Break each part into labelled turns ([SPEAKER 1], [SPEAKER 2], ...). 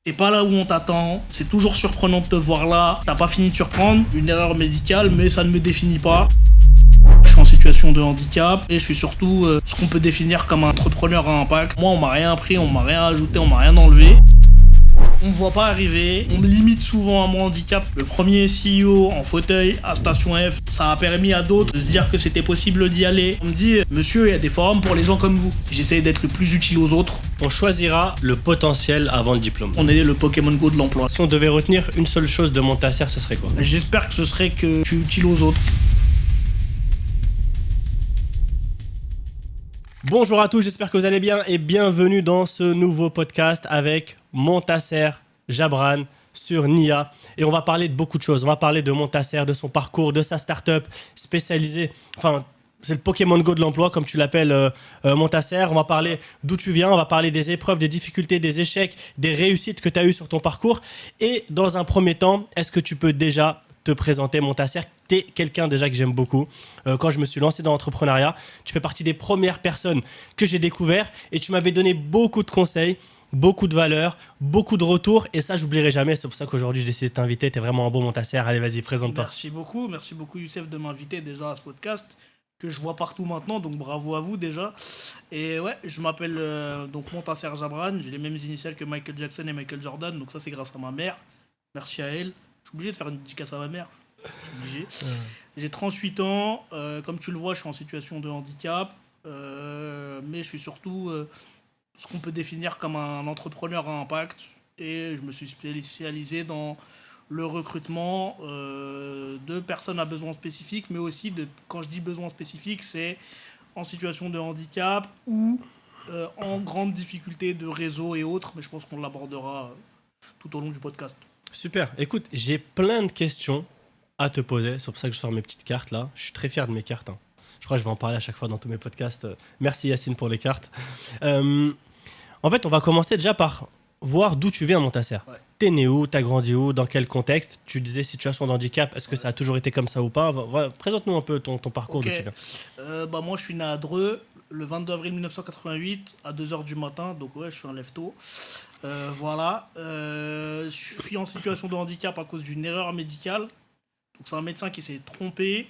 [SPEAKER 1] T'es pas là où on t'attend, c'est toujours surprenant de te voir là, t'as pas fini de surprendre, une erreur médicale, mais ça ne me définit pas. Je suis en situation de handicap et je suis surtout ce qu'on peut définir comme un entrepreneur à impact. Moi, on m'a rien appris, on m'a rien ajouté, on m'a rien enlevé. On me voit pas arriver, on me limite souvent à mon handicap. Le premier CEO en fauteuil à Station F, ça a permis à d'autres de se dire que c'était possible d'y aller. On me dit, monsieur, il y a des forums pour les gens comme vous. J'essaye d'être le plus utile aux autres.
[SPEAKER 2] On choisira le potentiel avant le diplôme.
[SPEAKER 1] On est le Pokémon Go de l'emploi.
[SPEAKER 2] Si on devait retenir une seule chose de Montasser, ça serait quoi?
[SPEAKER 1] J'espère que ce serait que je suis utile aux autres.
[SPEAKER 2] Bonjour à tous, j'espère que vous allez bien et bienvenue dans ce nouveau podcast avec Montasser Jabran sur Nia. Et on va parler de beaucoup de choses. On va parler de Montasser, de son parcours, de sa start-up spécialisée. Enfin, c'est le Pokémon Go de l'emploi, comme tu l'appelles, Montasser. On va parler d'où tu viens, on va parler des épreuves, des difficultés, des échecs, des réussites que tu as eues sur ton parcours. Et dans un premier temps, est-ce que tu peux déjà te présenter, Montasser? Tu es quelqu'un déjà que j'aime beaucoup. Quand je me suis lancé dans l'entrepreneuriat, tu fais partie des premières personnes que j'ai découvert et tu m'avais donné beaucoup de conseils, beaucoup de valeurs, beaucoup de retours et ça, j'oublierai jamais. C'est pour ça qu'aujourd'hui, j'ai décidé de t'inviter. Tu es vraiment un bon Montasser. Allez, vas-y, présente-toi.
[SPEAKER 1] Merci beaucoup Youssef de m'inviter déjà à ce podcast que je vois partout maintenant, donc bravo à vous déjà. Et ouais, je m'appelle donc Montasser Jabran, j'ai les mêmes initiales que Michael Jackson et Michael Jordan, donc ça c'est grâce à ma mère. Merci à elle. Je suis obligé de faire une dédicace à ma mère. Je suis obligé. J'ai 38 ans. Comme tu le vois, je suis en situation de handicap. Mais je suis surtout ce qu'on peut définir comme un entrepreneur à impact. Et je me suis spécialisé dans le recrutement de personnes à besoins spécifiques. Mais aussi, quand je dis besoins spécifiques, c'est en situation de handicap ou en grande difficulté de réseau et autres. Mais je pense qu'on l'abordera tout au long du podcast.
[SPEAKER 2] Super. Écoute, j'ai plein de questions à te poser. C'est pour ça que je sors mes petites cartes là. Je suis très fier de mes cartes. Je crois que je vais en parler à chaque fois dans tous mes podcasts. Merci Yacine pour les cartes. En fait, on va commencer déjà par voir d'où tu viens, Montasser.
[SPEAKER 1] Ouais.
[SPEAKER 2] T'es né où? T'as grandi où? Dans quel contexte? Tu disais situation de handicap. Est-ce que ça a toujours été comme ça ou pas? Présente-nous un peu ton parcours, d'où tu viens.
[SPEAKER 1] Moi, je suis né à Dreux le 22 avril 1988 à 2h du matin. Donc ouais, je suis un lève-tôt. Voilà. Je suis en situation de handicap à cause d'une erreur médicale. Donc c'est un médecin qui s'est trompé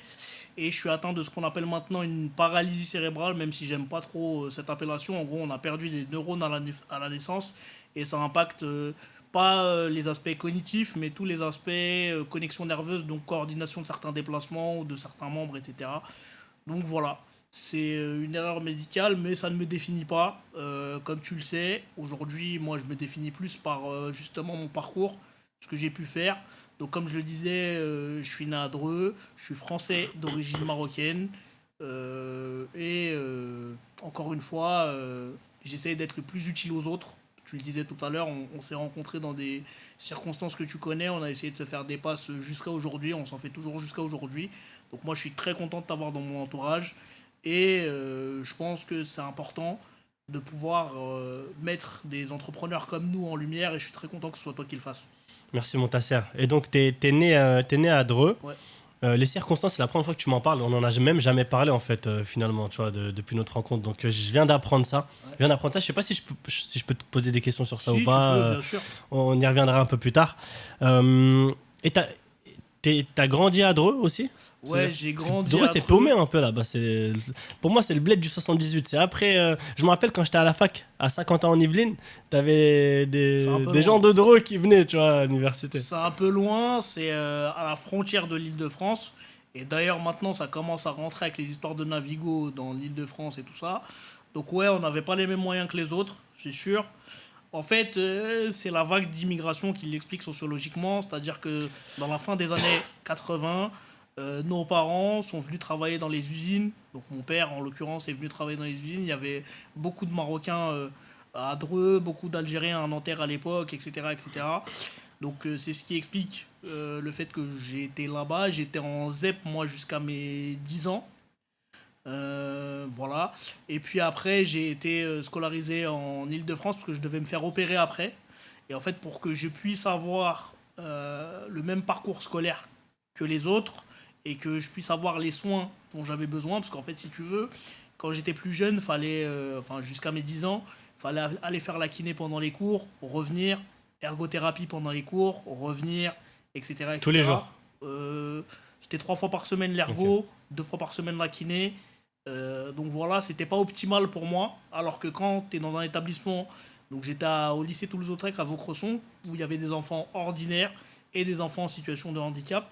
[SPEAKER 1] et je suis atteint de ce qu'on appelle maintenant une paralysie cérébrale, même si j'aime pas trop cette appellation. En gros, on a perdu des neurones à la naissance et ça impacte pas les aspects cognitifs, mais tous les aspects connexion nerveuse, donc coordination de certains déplacements ou de certains membres, etc. Donc voilà. C'est une erreur médicale, mais ça ne me définit pas. Comme tu le sais, aujourd'hui, moi, je me définis plus par justement mon parcours, ce que j'ai pu faire. Donc, comme je le disais, je suis né à Dreux, je suis français d'origine marocaine. Encore une fois, j'essaye d'être le plus utile aux autres. Tu le disais tout à l'heure, on s'est rencontrés dans des circonstances que tu connais. On a essayé de se faire des passes jusqu'à aujourd'hui. On s'en fait toujours jusqu'à aujourd'hui. Donc, moi, je suis très content de t'avoir dans mon entourage. Et je pense que c'est important de pouvoir mettre des entrepreneurs comme nous en lumière et je suis très content que ce soit toi qui le fasses.
[SPEAKER 2] Merci Montasser. Et donc, t'es né à Dreux.
[SPEAKER 1] Ouais.
[SPEAKER 2] Les circonstances, c'est la première fois que tu m'en parles. On n'en a même jamais parlé, en fait, finalement, tu vois, depuis notre rencontre. Donc, je viens d'apprendre ça.
[SPEAKER 1] Ouais.
[SPEAKER 2] Je viens d'apprendre ça. Je sais pas si je peux te poser des questions sur ça
[SPEAKER 1] Si,
[SPEAKER 2] ou pas.
[SPEAKER 1] tu peux, bien sûr.
[SPEAKER 2] On y reviendra un peu plus tard. Et t'as grandi à Dreux aussi?
[SPEAKER 1] Ouais, j'ai grandi
[SPEAKER 2] Dreux,
[SPEAKER 1] à
[SPEAKER 2] c'est
[SPEAKER 1] Dreux.
[SPEAKER 2] paumé un peu là-bas. Pour moi, c'est le bled du 78. C'est après. Je me rappelle quand j'étais à la fac, à Saint-Quentin en Yvelines, t'avais des gens de Dreux qui venaient, tu vois, à l'université.
[SPEAKER 1] C'est un peu loin, c'est à la frontière de l'Île-de-France. Et d'ailleurs, maintenant, ça commence à rentrer avec les histoires de Navigo dans l'Île-de-France et tout ça. Donc ouais, on n'avait pas les mêmes moyens que les autres, c'est sûr. En fait, c'est la vague d'immigration qui l'explique sociologiquement. C'est-à-dire que dans la fin des années 80, nos parents sont venus travailler dans les usines. Donc mon père, en l'occurrence, est venu travailler dans les usines. Il y avait beaucoup de Marocains à Dreux, beaucoup d'Algériens à Nanterre à l'époque, etc. etc. Donc c'est ce qui explique le fait que j'ai été là-bas. J'étais en ZEP, moi, jusqu'à mes 10 ans. Voilà. Et puis après, j'ai été scolarisé en Île-de-France parce que je devais me faire opérer après. Et en fait, pour que je puisse avoir le même parcours scolaire que les autres et que je puisse avoir les soins dont j'avais besoin, parce qu'en fait, si tu veux, quand j'étais plus jeune, fallait, jusqu'à mes 10 ans, fallait aller faire la kiné pendant les cours, revenir, ergothérapie pendant les cours, revenir, etc.
[SPEAKER 2] Tous les jours.
[SPEAKER 1] C'était 3 fois par semaine l'ergo, 2 fois par semaine la kiné. Donc voilà, c'était pas optimal pour moi. Alors que quand tu es dans un établissement, donc j'étais au lycée Toulouse-Lautrec à Vaucresson, où il y avait des enfants ordinaires et des enfants en situation de handicap.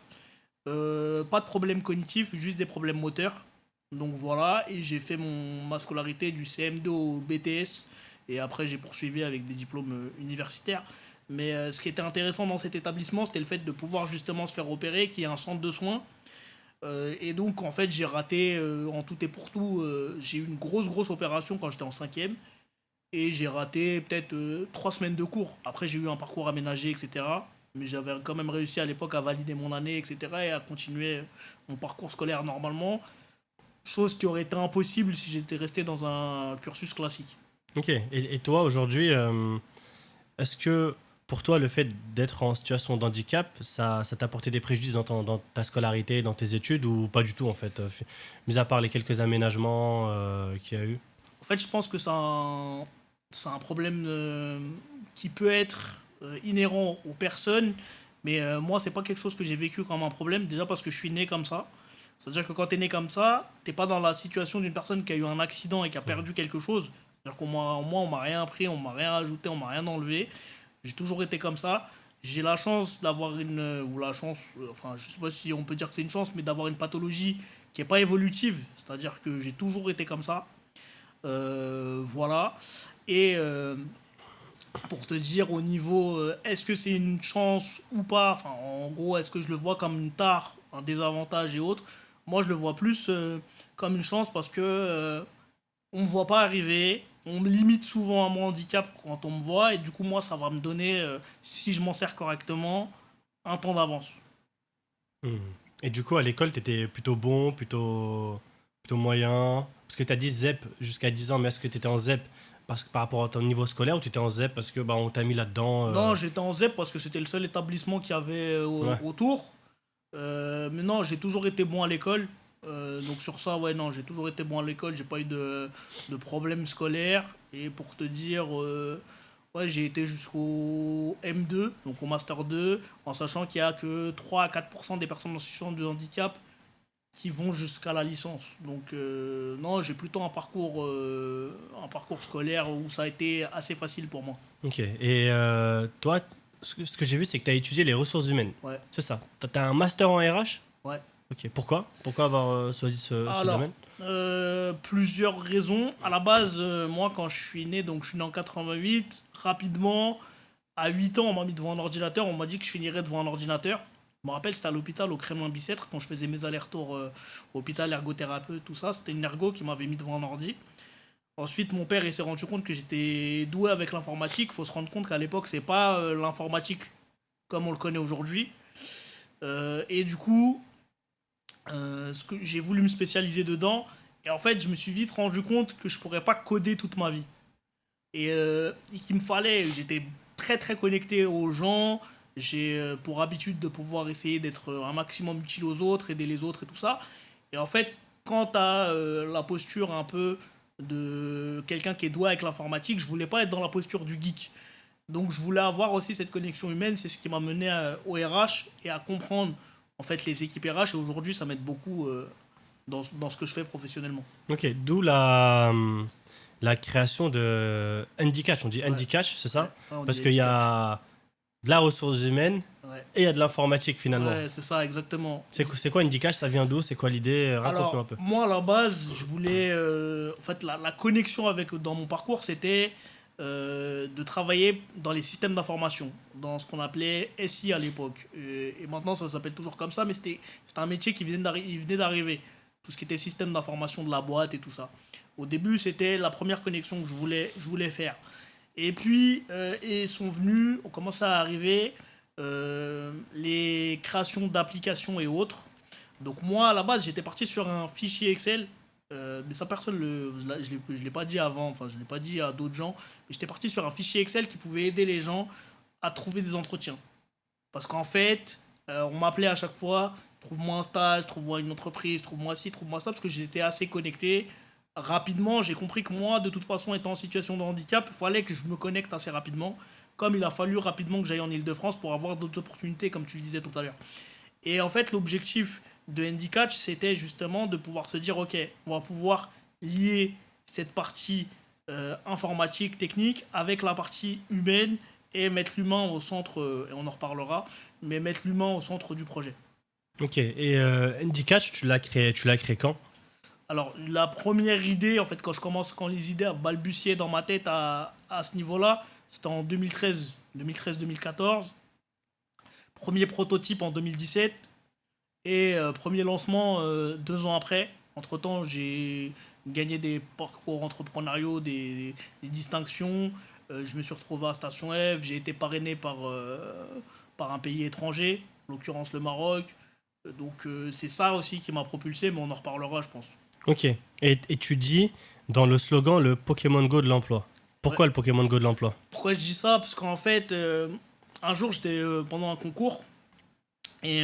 [SPEAKER 1] Pas de problème cognitif, juste des problèmes moteurs. Donc voilà, et j'ai fait ma scolarité du CM2 au BTS. Et après, j'ai poursuivi avec des diplômes universitaires. Mais ce qui était intéressant dans cet établissement, c'était le fait de pouvoir justement se faire opérer, qu'il y ait un centre de soins. Et donc, en fait, j'ai raté en tout et pour tout. J'ai eu une grosse opération quand j'étais en cinquième. Et j'ai raté peut-être 3 semaines de cours. Après, j'ai eu un parcours aménagé, etc. Mais j'avais quand même réussi à l'époque à valider mon année, etc. Et à continuer mon parcours scolaire normalement. Chose qui aurait été impossible si j'étais resté dans un cursus classique.
[SPEAKER 2] Ok. Et toi, aujourd'hui, est-ce que pour toi, le fait d'être en situation de handicap, ça t'a apporté des préjudices dans ta scolarité, dans tes études, ou pas du tout, en fait, mis à part les quelques aménagements qu'il y a eu?
[SPEAKER 1] En fait, je pense que c'est un problème qui peut être inhérent aux personnes, mais moi, c'est pas quelque chose que j'ai vécu comme un problème, déjà parce que je suis né comme ça. C'est-à-dire que quand t'es né comme ça, t'es pas dans la situation d'une personne qui a eu un accident et qui a perdu quelque chose. C'est-à-dire moi, on m'a rien appris, on m'a rien ajouté, on m'a rien enlevé. J'ai toujours été comme ça. J'ai la chance d'avoir ou la chance, enfin, je sais pas si on peut dire que c'est une chance, mais d'avoir une pathologie qui est pas évolutive. C'est-à-dire que j'ai toujours été comme ça. Voilà. Et pour te dire au niveau, est-ce que c'est une chance ou pas, enfin, en gros, est-ce que je le vois comme une tare, un désavantage et autres, moi je le vois plus comme une chance parce que on me voit pas arriver, on me limite souvent à mon handicap quand on me voit et du coup moi ça va me donner, si je m'en sers correctement, un temps d'avance.
[SPEAKER 2] Hmm. Et du coup, à l'école, t'étais plutôt bon, plutôt moyen? Parce que t'as dit ZEP jusqu'à 10 ans, mais est-ce que t'étais en ZEP par rapport à ton niveau scolaire ou t'étais en ZEP parce que bah, on t'a mis là-dedans
[SPEAKER 1] Non, j'étais en ZEP parce que c'était le seul établissement qu'il y avait
[SPEAKER 2] Ouais.
[SPEAKER 1] autour. Mais non, j'ai toujours été bon à l'école. Donc sur ça, ouais, non, j'ai toujours été bon à l'école. J'ai pas eu de problème scolaire. Et pour te dire, ouais, j'ai été jusqu'au M2, donc au Master 2, en sachant qu'il y a que 3 à 4% des personnes en situation de handicap qui vont jusqu'à la licence. Donc non, j'ai plutôt un parcours scolaire où ça a été assez facile pour moi.
[SPEAKER 2] Ok. Et toi, ce que j'ai vu, c'est que t'as étudié les ressources humaines.
[SPEAKER 1] Ouais,
[SPEAKER 2] C'est ça. T'as un master en RH?
[SPEAKER 1] ouais.
[SPEAKER 2] Ok. Pourquoi avoir choisi ce
[SPEAKER 1] Alors,
[SPEAKER 2] domaine?
[SPEAKER 1] plusieurs raisons. À la base, moi, quand je suis né, donc je suis né en 88, rapidement, à 8 ans, on m'a mis devant un ordinateur, on m'a dit que je finirais devant un ordinateur. Je me rappelle, c'était à l'hôpital, au Kremlin-Bicêtre, quand je faisais mes allers-retours hôpital, ergothérapeute, tout ça. C'était une ergo qui m'avait mis devant un ordi. Ensuite, mon père il s'est rendu compte que j'étais doué avec l'informatique. Il faut se rendre compte qu'à l'époque, c'est pas l'informatique comme on le connaît aujourd'hui. Et du coup, j'ai voulu me spécialiser dedans. Et en fait, je me suis vite rendu compte que je pourrais pas coder toute ma vie. Et qu'il me fallait, j'étais très connecté aux gens. J'ai pour habitude de pouvoir essayer d'être un maximum utile aux autres, aider les autres et tout ça. Et en fait, quand tu as la posture un peu de quelqu'un qui est doué avec l'informatique, je voulais pas être dans la posture du geek. Donc je voulais avoir aussi cette connexion humaine, c'est ce qui m'a mené au RH et à comprendre en fait les équipes RH et aujourd'hui ça m'aide beaucoup dans ce que je fais professionnellement.
[SPEAKER 2] Ok. D'où la création de Handicatch. On dit
[SPEAKER 1] Ouais,
[SPEAKER 2] Handicatch, c'est
[SPEAKER 1] ouais,
[SPEAKER 2] ça?
[SPEAKER 1] ouais, on
[SPEAKER 2] Parce
[SPEAKER 1] dit
[SPEAKER 2] qu'il y
[SPEAKER 1] Handicatch.
[SPEAKER 2] a de la ressource humaine
[SPEAKER 1] Ouais,
[SPEAKER 2] et il y a de l'informatique finalement.
[SPEAKER 1] ouais c'est ça exactement.
[SPEAKER 2] C'est quoi Handicatch? Ça vient d'où? C'est quoi l'idée? Raconte-nous un
[SPEAKER 1] Alors
[SPEAKER 2] peu.
[SPEAKER 1] moi à la base je voulais en fait la connexion avec dans mon parcours c'était de travailler dans les systèmes d'information, dans ce qu'on appelait SI à l'époque. Et maintenant ça s'appelle toujours comme ça, mais c'était un métier qui il venait d'arriver. Tout ce qui était système d'information de la boîte et tout ça. Au début, c'était la première connexion que je voulais faire. Et puis, et sont venus, on commence à arriver les créations d'applications et autres. Donc moi, à la base, j'étais parti sur un fichier Excel. Mais ça, personne, je l'ai pas dit avant, enfin, je ne l'ai pas dit à d'autres gens. Mais j'étais parti sur un fichier Excel qui pouvait aider les gens à trouver des entretiens. Parce qu'en fait, on m'appelait à chaque fois, trouve-moi un stage, trouve-moi une entreprise, trouve-moi ci, trouve-moi ça, parce que j'étais assez connecté. Rapidement, j'ai compris que moi, de toute façon, étant en situation de handicap, il fallait que je me connecte assez rapidement. comme il a fallu rapidement que j'aille en Île-de-France pour avoir d'autres opportunités, comme tu le disais tout à l'heure. Et en fait, l'objectif de Handicatch, c'était justement de pouvoir se dire, ok, on va pouvoir lier cette partie informatique, technique, avec la partie humaine et mettre l'humain au centre, et on en reparlera, mais mettre l'humain au centre du projet.
[SPEAKER 2] Ok, et Handicatch, tu l'as créé quand?
[SPEAKER 1] Alors, la première idée, en fait, quand les idées balbutiaient dans ma tête à ce niveau-là, c'était en 2013-2014. Premier prototype en 2017 et premier lancement 2 ans après. Entre-temps, j'ai gagné des parcours entrepreneuriaux, des distinctions. Je me suis retrouvé à Station F. J'ai été parrainé par un pays étranger, en l'occurrence le Maroc. Donc, c'est ça aussi qui m'a propulsé, mais on en reparlera, je pense.
[SPEAKER 2] Ok, et tu dis dans le slogan le Pokémon Go de l'emploi.
[SPEAKER 1] Ouais.
[SPEAKER 2] Pourquoi le Pokémon Go de l'emploi?
[SPEAKER 1] Pourquoi je dis ça? Parce qu'en fait, un jour, j'étais pendant un concours. Et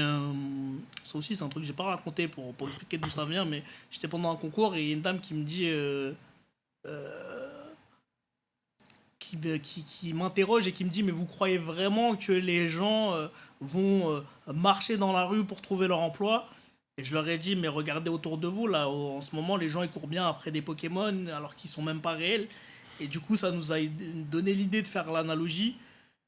[SPEAKER 1] ça aussi, c'est un truc que j'ai pas raconté pour expliquer d'où ça vient. Mais j'étais pendant un concours et il y a une dame qui me dit. Qui m'interroge et qui me dit: mais vous croyez vraiment que les gens vont marcher dans la rue pour trouver leur emploi? Et je leur ai dit: mais regardez autour de vous, là, en ce moment, les gens ils courent bien après des Pokémon alors qu'ils sont même pas réels. Et du coup, ça nous a donné l'idée de faire l'analogie.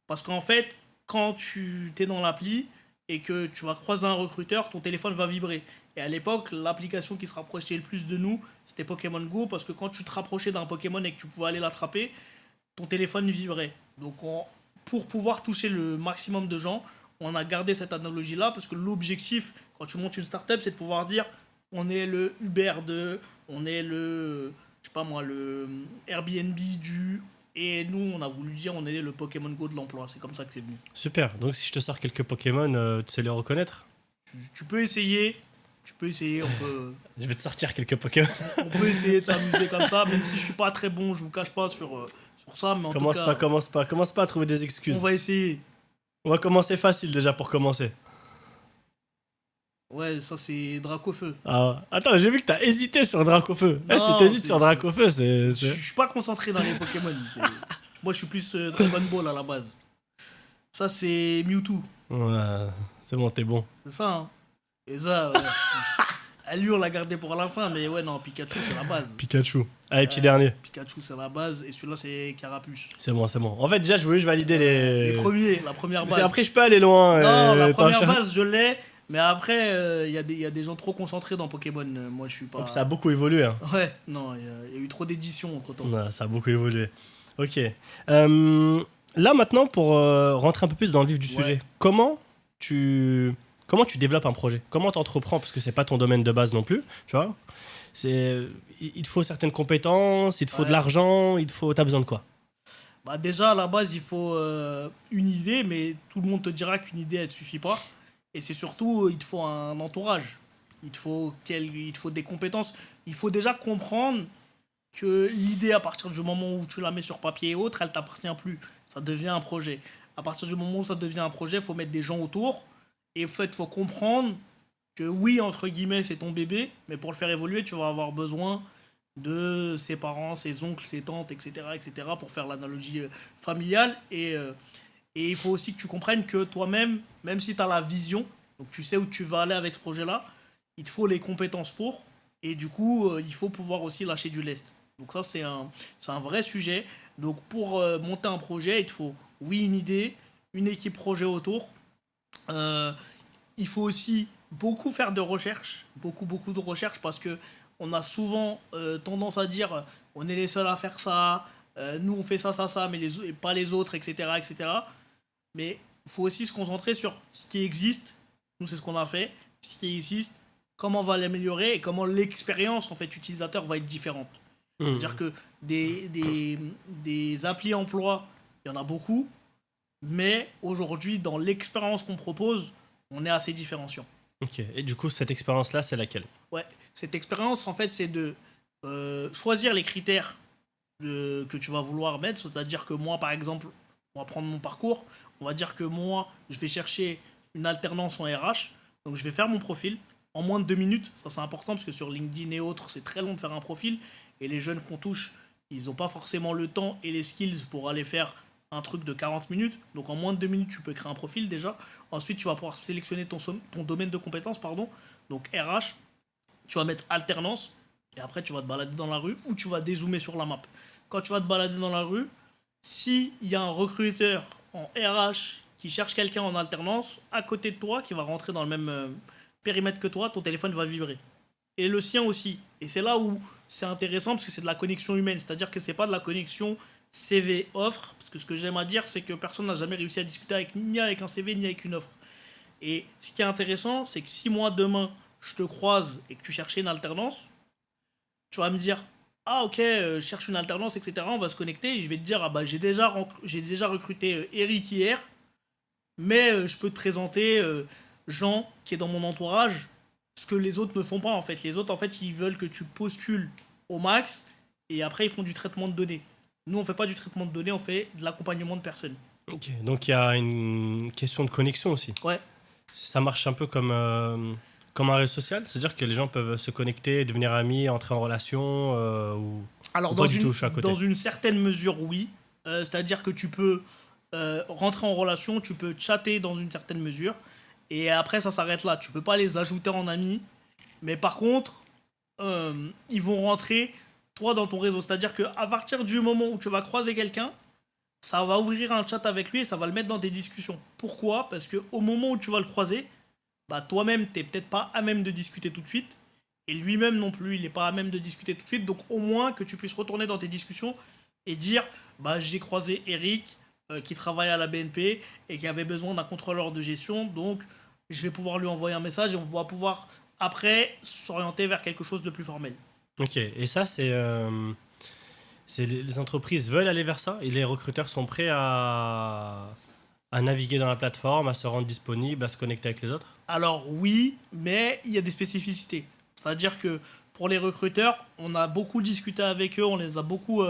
[SPEAKER 1] Parce qu'en fait, quand tu es dans l'appli et que tu vas croiser un recruteur, ton téléphone va vibrer. Et à l'époque, l'application qui se rapprochait le plus de nous, c'était Pokémon Go, parce que quand tu te rapprochais d'un Pokémon et que tu pouvais aller l'attraper, ton téléphone vibrait. Donc, pour pouvoir toucher le maximum de gens, on a gardé cette analogie-là, parce que l'objectif, quand tu montes une startup, c'est de pouvoir dire: on est le Uber de, on est le, je sais pas moi, le Airbnb du. Et nous, on a voulu dire: on est le Pokémon Go de l'emploi. C'est comme ça que c'est venu.
[SPEAKER 2] Super, donc si je te sors quelques Pokémon, tu sais les reconnaître?
[SPEAKER 1] Tu peux essayer.
[SPEAKER 2] Je vais te sortir quelques Pokémon.
[SPEAKER 1] On peut essayer de s'amuser comme ça, même si je suis pas très bon, je vous cache pas sur ça, mais en tout cas,
[SPEAKER 2] Commence pas à trouver des
[SPEAKER 1] on
[SPEAKER 2] excuses.
[SPEAKER 1] va essayer.
[SPEAKER 2] On va commencer facile déjà pour commencer.
[SPEAKER 1] Ouais, ça c'est Dracofeu.
[SPEAKER 2] Ah, attends, j'ai vu que t'as hésité sur Dracofeu. Si
[SPEAKER 1] Non,
[SPEAKER 2] t'hésites sur Dracofeu,
[SPEAKER 1] Je suis pas concentré dans les Pokémon. Moi, je suis plus Dragon Ball à la base. Ça, c'est Mewtwo.
[SPEAKER 2] Ouais, c'est bon, t'es bon.
[SPEAKER 1] C'est ça, hein. Et ça, lui, on l'a gardé pour la fin, mais ouais, non, Pikachu, c'est la base.
[SPEAKER 2] Pikachu. Allez, petit dernier.
[SPEAKER 1] Pikachu, c'est la base, et celui-là, c'est Carapuce.
[SPEAKER 2] C'est bon, c'est bon. En fait, déjà, je voulais juste valider les...
[SPEAKER 1] La première
[SPEAKER 2] Parce
[SPEAKER 1] base.
[SPEAKER 2] que après, je peux aller loin.
[SPEAKER 1] Non, la
[SPEAKER 2] t'en
[SPEAKER 1] première
[SPEAKER 2] cherches-
[SPEAKER 1] base, je l'ai, mais après, il y a des gens trop concentrés dans Pokémon. Moi, je suis pas.
[SPEAKER 2] Ça a beaucoup évolué. Hein.
[SPEAKER 1] Ouais, non, il y a eu trop d'éditions entre temps.
[SPEAKER 2] Ouais, ça a beaucoup évolué. Ok. Là, maintenant, pour rentrer un peu plus dans le vif du sujet, comment tu développes un projet? Comment tu entreprends? Parce que c'est pas ton domaine de base non plus, tu vois. Il te faut certaines compétences, il te faut de l'argent, t'as besoin de quoi?
[SPEAKER 1] Bah déjà, à la base, il faut une idée, mais tout le monde te dira qu'une idée, elle ne suffit pas. Et c'est surtout, il te faut un entourage. Il te faut des compétences. Il faut déjà comprendre que l'idée, à partir du moment où tu la mets sur papier et autres, elle t'appartient plus. Ça devient un projet. À partir du moment où ça devient un projet, il faut mettre des gens autour. Et en fait, il faut comprendre que oui, entre guillemets, c'est ton bébé, mais pour le faire évoluer, tu vas avoir besoin de ses parents, ses oncles, ses tantes, etc., pour faire l'analogie familiale. Et il faut aussi que tu comprennes que toi-même, même si tu as la vision, donc tu sais où tu vas aller avec ce projet-là, il te faut les compétences pour, et du coup, il faut pouvoir aussi lâcher du lest. Donc ça, c'est un vrai sujet. Donc pour monter un projet, il te faut, oui, une idée, une équipe projet autour. Euh, il faut aussi beaucoup faire de recherches, beaucoup de recherches, parce que on a souvent tendance à dire on est les seuls à faire ça, nous on fait ça, mais et pas les autres, etc., etc. Mais il faut aussi se concentrer sur ce qui existe. Nous, c'est ce qu'on a fait. Ce qui existe, comment on va l'améliorer et comment l'expérience en fait utilisateur va être différente. C'est-à-dire que des applis emploi, il y en a beaucoup, mais aujourd'hui, dans l'expérience qu'on propose, on est assez différenciant.
[SPEAKER 2] Ok, et du coup, cette expérience-là, c'est laquelle?
[SPEAKER 1] Ouais, cette expérience, en fait, c'est de choisir les critères que tu vas vouloir mettre. C'est-à-dire que moi, par exemple, on va prendre mon parcours, on va dire que moi, je vais chercher une alternance en RH, donc je vais faire mon profil en moins de 2 minutes. Ça, c'est important parce que sur LinkedIn et autres, c'est très long de faire un profil. Et les jeunes qu'on touche, ils n'ont pas forcément le temps et les skills pour aller faire un truc de 40 minutes. Donc en moins de 2 minutes, tu peux créer un profil déjà. Ensuite, tu vas pouvoir sélectionner ton domaine de compétences, pardon. Donc RH, tu vas mettre alternance. Et après, tu vas te balader dans la rue ou tu vas dézoomer sur la map. Quand tu vas te balader dans la rue, s'il y a un recruteur en RH qui cherche quelqu'un en alternance, à côté de toi, qui va rentrer dans le même périmètre que toi, ton téléphone va vibrer. Et le sien aussi. Et c'est là où c'est intéressant parce que c'est de la connexion humaine. C'est-à-dire que c'est pas de la connexion CV-offre. Parce que ce que j'aime à dire, c'est que personne n'a jamais réussi à discuter ni avec un CV ni avec une offre. Et ce qui est intéressant, c'est que si moi demain je te croise et que tu cherchais une alternance, tu vas me dire ah ok, je cherche une alternance, etc. On va se connecter et je vais te dire ah bah j'ai déjà recruté Eric hier, mais je peux te présenter Jean qui est dans mon entourage, ce que les autres ne font pas en fait. Les autres en fait ils veulent que tu postules au max et après ils font du traitement de données. Nous on fait pas du traitement de données, on fait de l'accompagnement de personnes.
[SPEAKER 2] Ok, donc il y a une question de connexion aussi.
[SPEAKER 1] Ouais.
[SPEAKER 2] Ça marche un peu comme un réseau social, c'est-à-dire que les gens peuvent se connecter, devenir amis, entrer en relation ou
[SPEAKER 1] Alors
[SPEAKER 2] pas du tout, je suis à côté.
[SPEAKER 1] dans une certaine mesure oui. C'est-à-dire que tu peux rentrer en relation, tu peux chatter dans une certaine mesure. Et après, ça s'arrête là. Tu peux pas les ajouter en amis. Mais par contre, ils vont rentrer, toi, dans ton réseau. C'est-à-dire qu'à partir du moment où tu vas croiser quelqu'un, ça va ouvrir un chat avec lui et ça va le mettre dans tes discussions. Pourquoi ? Parce qu'au moment où tu vas le croiser, bah, toi-même, t'es peut-être pas à même de discuter tout de suite. Et lui-même non plus, il n'est pas à même de discuter tout de suite. Donc au moins que tu puisses retourner dans tes discussions et dire bah, j'ai croisé Eric qui travaille à la BNP et qui avait besoin d'un contrôleur de gestion. Donc je vais pouvoir lui envoyer un message et on va pouvoir après s'orienter vers quelque chose de plus formel.
[SPEAKER 2] Ok, et ça, les entreprises veulent aller vers ça et les recruteurs sont prêts à naviguer dans la plateforme, à se rendre disponible, à se connecter avec les autres.
[SPEAKER 1] Alors oui, mais il y a des spécificités. C'est-à-dire que pour les recruteurs, on a beaucoup discuté avec eux, on les a beaucoup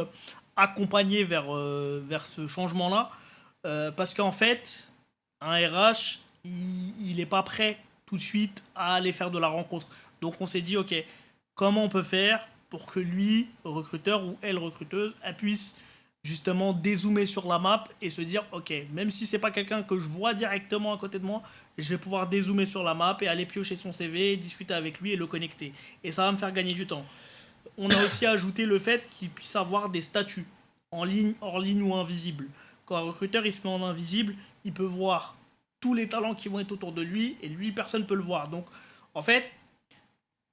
[SPEAKER 1] accompagnés vers ce changement-là. Parce qu'en fait, un RH, il n'est pas prêt tout de suite à aller faire de la rencontre. Donc on s'est dit, ok, comment on peut faire pour que lui, recruteur ou elle, recruteuse, elle puisse justement dézoomer sur la map et se dire, ok, même si c'est pas quelqu'un que je vois directement à côté de moi, je vais pouvoir dézoomer sur la map et aller piocher son CV, discuter avec lui et le connecter. Et ça va me faire gagner du temps. On a aussi ajouté le fait qu'il puisse avoir des statuts, en ligne, hors ligne ou invisibles. Quand un recruteur il se met en invisible, il peut voir tous les talents qui vont être autour de lui et lui, personne ne peut le voir. Donc, en fait,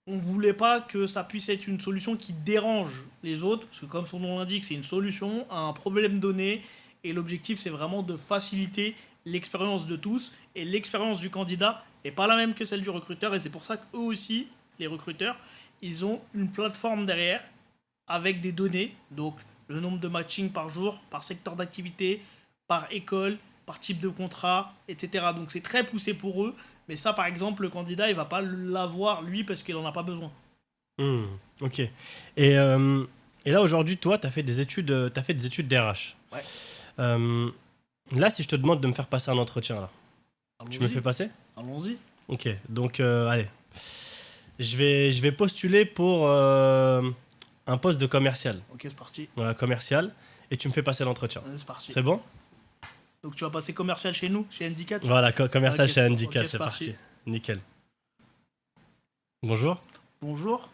[SPEAKER 1] on voulait pas que ça puisse être une solution qui dérange les autres, parce que comme son nom l'indique, c'est une solution à un problème donné, et l'objectif c'est vraiment de faciliter l'expérience de tous, et l'expérience du candidat n'est pas la même que celle du recruteur, et c'est pour ça qu'eux aussi, les recruteurs, ils ont une plateforme derrière, avec des données, donc le nombre de matchings par jour, par secteur d'activité, par école, par type de contrat, etc. Donc c'est très poussé pour eux, mais ça, par exemple, le candidat, il va pas l'avoir, lui, parce qu'il en a pas besoin.
[SPEAKER 2] Ok. Et là, aujourd'hui, toi, tu as fait des études d'RH.
[SPEAKER 1] Ouais.
[SPEAKER 2] Là, si je te demande de me faire passer un entretien, là,
[SPEAKER 1] Allons-y.
[SPEAKER 2] tu me fais passer ?
[SPEAKER 1] Allons-y.
[SPEAKER 2] Ok. Donc, allez. Je vais postuler pour un poste de commercial.
[SPEAKER 1] Ok, c'est parti.
[SPEAKER 2] Voilà, commercial. Et tu me fais passer l'entretien.
[SPEAKER 1] C'est parti.
[SPEAKER 2] C'est bon ?
[SPEAKER 1] Donc tu vas passer commercial chez nous, chez Handicap.
[SPEAKER 2] Voilà, commercial
[SPEAKER 1] Ok,
[SPEAKER 2] chez Handicap,
[SPEAKER 1] ok,
[SPEAKER 2] c'est parti. Nickel. Bonjour.
[SPEAKER 1] Bonjour.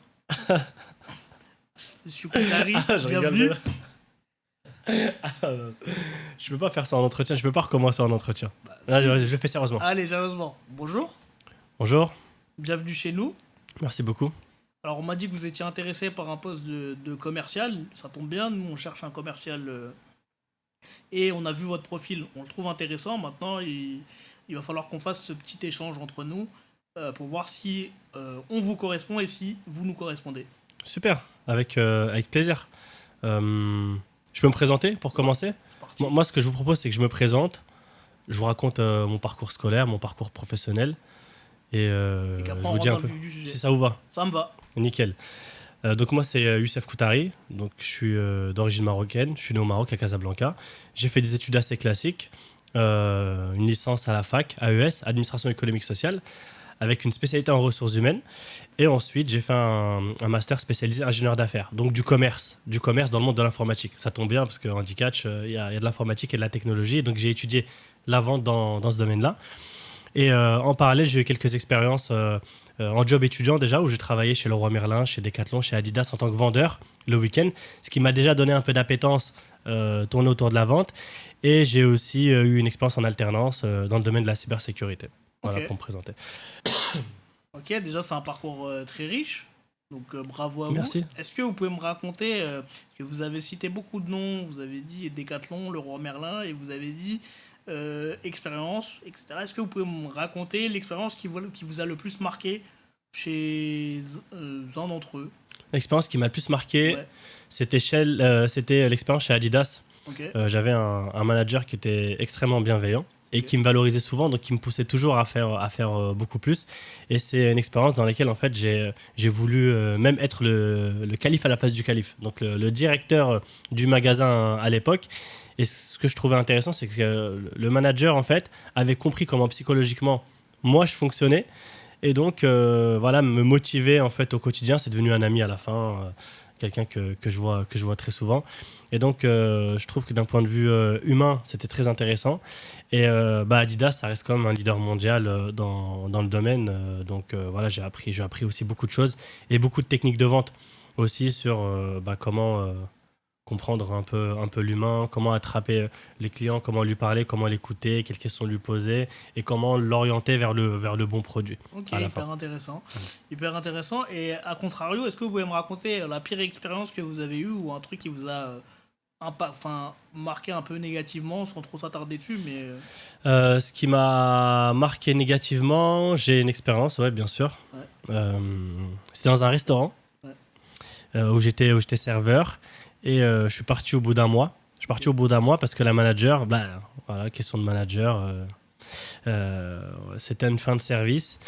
[SPEAKER 1] Monsieur Koutari,
[SPEAKER 2] Je
[SPEAKER 1] bienvenue.
[SPEAKER 2] rigole. Je peux pas faire ça en entretien, je peux pas recommencer en entretien.
[SPEAKER 1] Bah,
[SPEAKER 2] Vas-y, je le fais sérieusement.
[SPEAKER 1] Allez, sérieusement. Bonjour.
[SPEAKER 2] Bonjour,
[SPEAKER 1] Bienvenue chez nous.
[SPEAKER 2] merci beaucoup.
[SPEAKER 1] Alors on m'a dit que vous étiez intéressé par un poste de commercial. Ça tombe bien, nous on cherche un commercial et on a vu votre profil. On le trouve intéressant. Maintenant, il va falloir qu'on fasse ce petit échange entre nous pour voir si on vous correspond et si vous nous correspondez.
[SPEAKER 2] Super, avec plaisir. Je peux me présenter pour commencer ?
[SPEAKER 1] C'est parti.
[SPEAKER 2] Moi, ce que je vous propose, c'est que je me présente, je vous raconte mon parcours scolaire, mon parcours professionnel, et
[SPEAKER 1] Et
[SPEAKER 2] je
[SPEAKER 1] qu'après
[SPEAKER 2] vous
[SPEAKER 1] on rentre
[SPEAKER 2] dis un
[SPEAKER 1] dans
[SPEAKER 2] peu
[SPEAKER 1] le vif du sujet.
[SPEAKER 2] si ça vous va.
[SPEAKER 1] Ça me va.
[SPEAKER 2] Nickel. Donc moi, c'est Youssef Koutari, donc je suis d'origine marocaine, je suis né au Maroc, à Casablanca. J'ai fait des études assez classiques, une licence à la fac, AES, Administration économique sociale. avec une spécialité en ressources humaines. Et ensuite, j'ai fait un master spécialisé ingénieur d'affaires, donc du commerce dans le monde de l'informatique. Ça tombe bien parce qu'en Handicatch, il y a de l'informatique et de la technologie. Donc, j'ai étudié la vente dans ce domaine-là. Et en parallèle, j'ai eu quelques expériences en job étudiant déjà, où j'ai travaillé chez Leroy Merlin, chez Decathlon, chez Adidas en tant que vendeur le week-end, ce qui m'a déjà donné un peu d'appétence tournée autour de la vente. Et j'ai aussi eu une expérience en alternance dans le domaine de la cybersécurité. Voilà, pour me présenter.
[SPEAKER 1] Ok, déjà c'est un parcours très riche, donc bravo à
[SPEAKER 2] Merci.
[SPEAKER 1] vous. Est-ce que vous pouvez me raconter, parce que vous avez cité beaucoup de noms, vous avez dit Decathlon, Leroy Merlin, et vous avez dit expérience, etc. Est-ce que vous pouvez me raconter l'expérience qui vous a le plus marqué chez un d'entre eux?
[SPEAKER 2] L'expérience qui m'a le plus marqué,
[SPEAKER 1] Ouais.
[SPEAKER 2] c'était l'expérience chez Adidas.
[SPEAKER 1] Ok.
[SPEAKER 2] J'avais un manager qui était extrêmement bienveillant et qui me valorisait souvent, donc qui me poussait toujours à faire beaucoup plus. Et c'est une expérience dans laquelle en fait j'ai voulu même être le calife à la place du calife, donc le directeur du magasin à l'époque. Et ce que je trouvais intéressant, c'est que le manager en fait avait compris comment psychologiquement moi je fonctionnais. Et donc, voilà, me motiver en fait au quotidien, c'est devenu un ami à la fin, quelqu'un que je vois très souvent. Et donc, je trouve que d'un point de vue humain, c'était très intéressant. Et Adidas, ça reste quand même un leader mondial dans le domaine. Donc, voilà, j'ai appris aussi beaucoup de choses et beaucoup de techniques de vente aussi sur comment comprendre un peu l'humain, comment attraper les clients, comment lui parler, comment l'écouter, quelles questions lui poser et comment l'orienter vers le bon produit.
[SPEAKER 1] Ok,
[SPEAKER 2] à la
[SPEAKER 1] hyper
[SPEAKER 2] fin.
[SPEAKER 1] intéressant. Hyper intéressant. Et à contrario, est-ce que vous pouvez me raconter la pire expérience que vous avez eue ou un truc qui vous a marqué un peu négativement sans trop s'attarder dessus, mais...
[SPEAKER 2] Ce qui m'a marqué négativement, j'ai une expérience, ouais, bien sûr.
[SPEAKER 1] Ouais.
[SPEAKER 2] C'était dans un restaurant où j'étais serveur et je suis parti au bout d'un mois. Je suis parti au bout d'un mois parce que la manager, voilà, question de manager, c'était une fin de service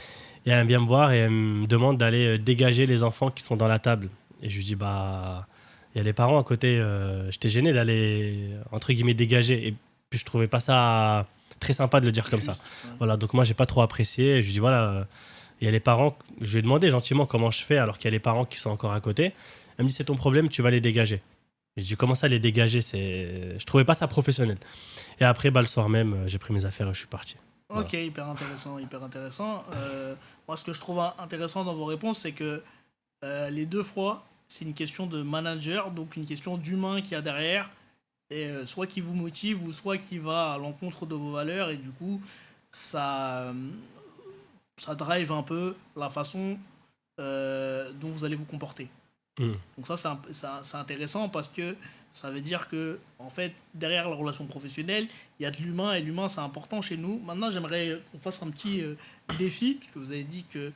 [SPEAKER 2] et elle vient me voir et elle me demande d'aller dégager les enfants qui sont dans la table. Et je lui dis, il y a les parents à côté, j'étais gêné d'aller, entre guillemets, dégager. Et puis je trouvais pas ça très sympa de le dire comme ça.
[SPEAKER 1] Ouais.
[SPEAKER 2] Voilà, donc moi, j'ai pas trop apprécié. Et je lui dis, voilà, il y a les parents, je lui ai demandé gentiment comment je fais alors qu'il y a les parents qui sont encore à côté. Elle me dit, c'est ton problème, tu vas les dégager. Et je dis, comment ça les dégager? Je trouvais pas ça professionnel. Et après, le soir même, j'ai pris mes affaires et je suis parti. Voilà.
[SPEAKER 1] Ok, hyper intéressant, hyper intéressant. Moi, ce que je trouve intéressant dans vos réponses, c'est que les deux fois, c'est une question de manager, donc une question d'humain qu'il y a derrière, et soit qui vous motive ou soit qui va à l'encontre de vos valeurs, et du coup, ça drive un peu la façon dont vous allez vous comporter. Donc ça, c'est intéressant parce que ça veut dire que, en fait, derrière la relation professionnelle, il y a de l'humain et l'humain, c'est important chez nous. Maintenant, j'aimerais qu'on fasse un petit défi, puisque vous avez dit que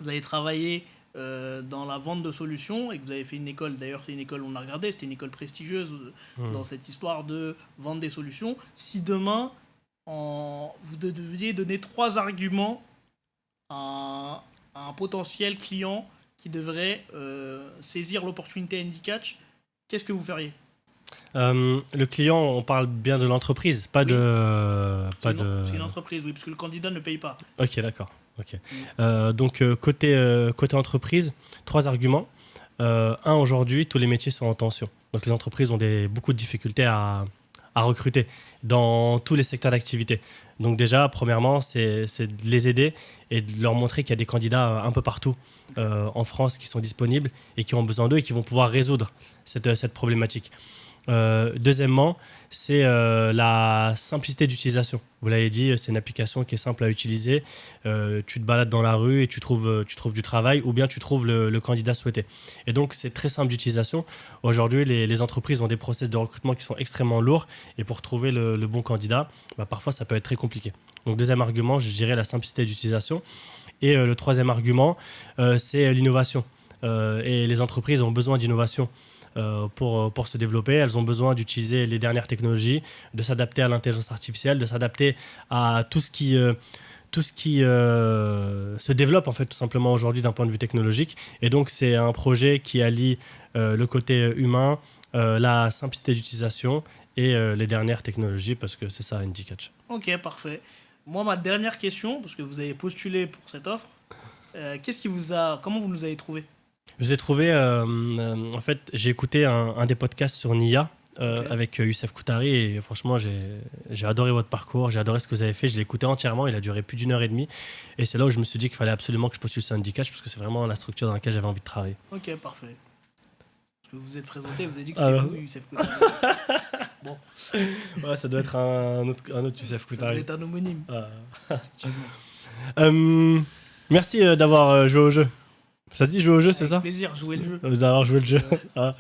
[SPEAKER 1] vous avez travaillé dans la vente de solutions et que vous avez fait une école. D'ailleurs, c'est une école, on a regardé, c'était une école prestigieuse dans cette histoire de vendre des solutions. Si demain, vous deviez donner 3 arguments à un potentiel client qui devrait saisir l'opportunité Handicatch, qu'est-ce que vous feriez?
[SPEAKER 2] Le client, on parle bien de l'entreprise, pas
[SPEAKER 1] Oui.
[SPEAKER 2] de...
[SPEAKER 1] C'est une entreprise, oui, parce que le candidat ne paye pas.
[SPEAKER 2] Ok, d'accord. Okay. Donc, côté entreprise, 3 arguments. Un, aujourd'hui, tous les métiers sont en tension. Donc, les entreprises ont beaucoup de difficultés à recruter dans tous les secteurs d'activité. Donc déjà, premièrement, c'est de les aider et de leur montrer qu'il y a des candidats un peu partout en France qui sont disponibles et qui ont besoin d'eux et qui vont pouvoir résoudre cette problématique. Deuxièmement, c'est la simplicité d'utilisation. Vous l'avez dit, c'est une application qui est simple à utiliser. Tu te balades dans la rue et tu trouves du travail ou bien tu trouves le candidat souhaité. Et donc, c'est très simple d'utilisation. Aujourd'hui, les entreprises ont des process de recrutement qui sont extrêmement lourds et pour trouver le bon candidat, parfois, ça peut être très compliqué. Donc, deuxième argument, je dirais la simplicité d'utilisation. Et le troisième argument, c'est l'innovation. Et les entreprises ont besoin d'innovation. Pour se développer, elles ont besoin d'utiliser les dernières technologies, de s'adapter à l'intelligence artificielle, de s'adapter à tout ce qui se développe en fait tout simplement aujourd'hui d'un point de vue technologique. Et donc c'est un projet qui allie le côté humain, la simplicité d'utilisation et les dernières technologies parce que c'est ça Handicatch.
[SPEAKER 1] Ok, parfait. Moi, ma dernière question, parce que vous avez postulé pour cette offre, comment vous nous avez trouvé?
[SPEAKER 2] Je vous ai trouvé, en fait, j'ai écouté un des podcasts sur Nia
[SPEAKER 1] Ok.
[SPEAKER 2] avec Youssef Koutari et franchement, j'ai adoré votre parcours, j'ai adoré ce que vous avez fait. Je l'ai écouté entièrement, il a duré plus d'1 heure et demie. Et c'est là où je me suis dit qu'il fallait absolument que je postule sur Handicatch parce que c'est vraiment la structure dans laquelle j'avais envie de travailler.
[SPEAKER 1] Ok, parfait. Parce que vous vous êtes présenté, vous avez dit que
[SPEAKER 2] Ah,
[SPEAKER 1] c'était
[SPEAKER 2] ouais.
[SPEAKER 1] vous, Youssef Koutari. Bon,
[SPEAKER 2] Ouais, ça doit être un autre Youssef
[SPEAKER 1] ça doit
[SPEAKER 2] Koutari.
[SPEAKER 1] être un homonyme,
[SPEAKER 2] Ah.
[SPEAKER 1] effectivement.
[SPEAKER 2] Merci d'avoir joué au jeu. Ça se dit jouer au jeu, c'est
[SPEAKER 1] Avec
[SPEAKER 2] ça?
[SPEAKER 1] plaisir, jouer le jeu.
[SPEAKER 2] D'avoir joué le jeu.
[SPEAKER 1] Ouais.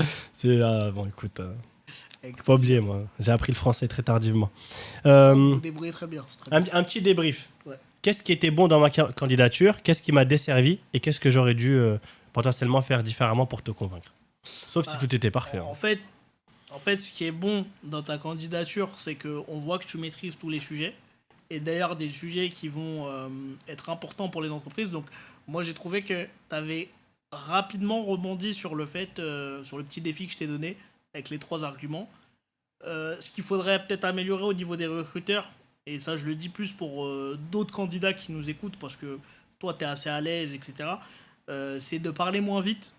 [SPEAKER 2] Ah, bon, écoute,
[SPEAKER 1] Avec
[SPEAKER 2] faut pas
[SPEAKER 1] plaisir.
[SPEAKER 2] oublier, moi. J'ai appris le français très tardivement.
[SPEAKER 1] Vous
[SPEAKER 2] Euh,
[SPEAKER 1] vous débrouillez très bien, c'est très bien.
[SPEAKER 2] un petit débrief.
[SPEAKER 1] Ouais.
[SPEAKER 2] Qu'est-ce qui était bon dans ma candidature? Qu'est-ce qui m'a desservi? Et qu'est-ce que j'aurais dû potentiellement faire différemment pour te convaincre? Sauf si
[SPEAKER 1] Ah,
[SPEAKER 2] tout était parfait.
[SPEAKER 1] En fait, ce qui est bon dans ta candidature, c'est qu'on voit que tu maîtrises tous les sujets. Et d'ailleurs, des sujets qui vont être importants pour les entreprises. Donc, moi, j'ai trouvé que tu avais rapidement rebondi sur le fait, sur le petit défi que je t'ai donné, avec les 3 arguments. Ce qu'il faudrait peut-être améliorer au niveau des recruteurs, et ça, je le dis plus pour d'autres candidats qui nous écoutent, parce que toi, tu es assez à l'aise, etc., c'est de parler moins vite.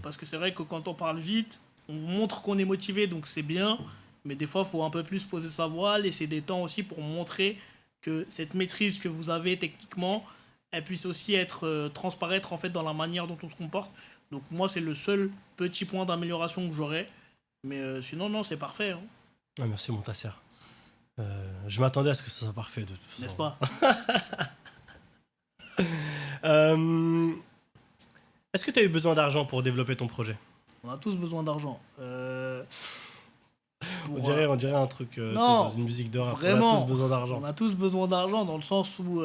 [SPEAKER 1] Parce que c'est vrai que quand on parle vite, on montre qu'on est motivé, donc c'est bien. Mais des fois, il faut un peu plus poser sa voix, laisser des temps aussi pour montrer que cette maîtrise que vous avez techniquement, elle puisse aussi être transparaître en fait dans la manière dont on se comporte. Donc moi, c'est le seul petit point d'amélioration que j'aurais. Mais sinon, non, c'est parfait, hein,
[SPEAKER 2] Ah, merci, mon tasser. Je m'attendais à ce que ce soit parfait, de toute façon.
[SPEAKER 1] n'est-ce pas?
[SPEAKER 2] Euh, Est-ce que tu as eu besoin d'argent pour développer ton projet?
[SPEAKER 1] On a tous besoin d'argent.
[SPEAKER 2] On
[SPEAKER 1] Pour,
[SPEAKER 2] dirait un truc, tu sais,
[SPEAKER 1] non,
[SPEAKER 2] dans une musique d'horreur.
[SPEAKER 1] vraiment.
[SPEAKER 2] On a tous besoin d'argent.
[SPEAKER 1] On a tous besoin d'argent dans le sens où,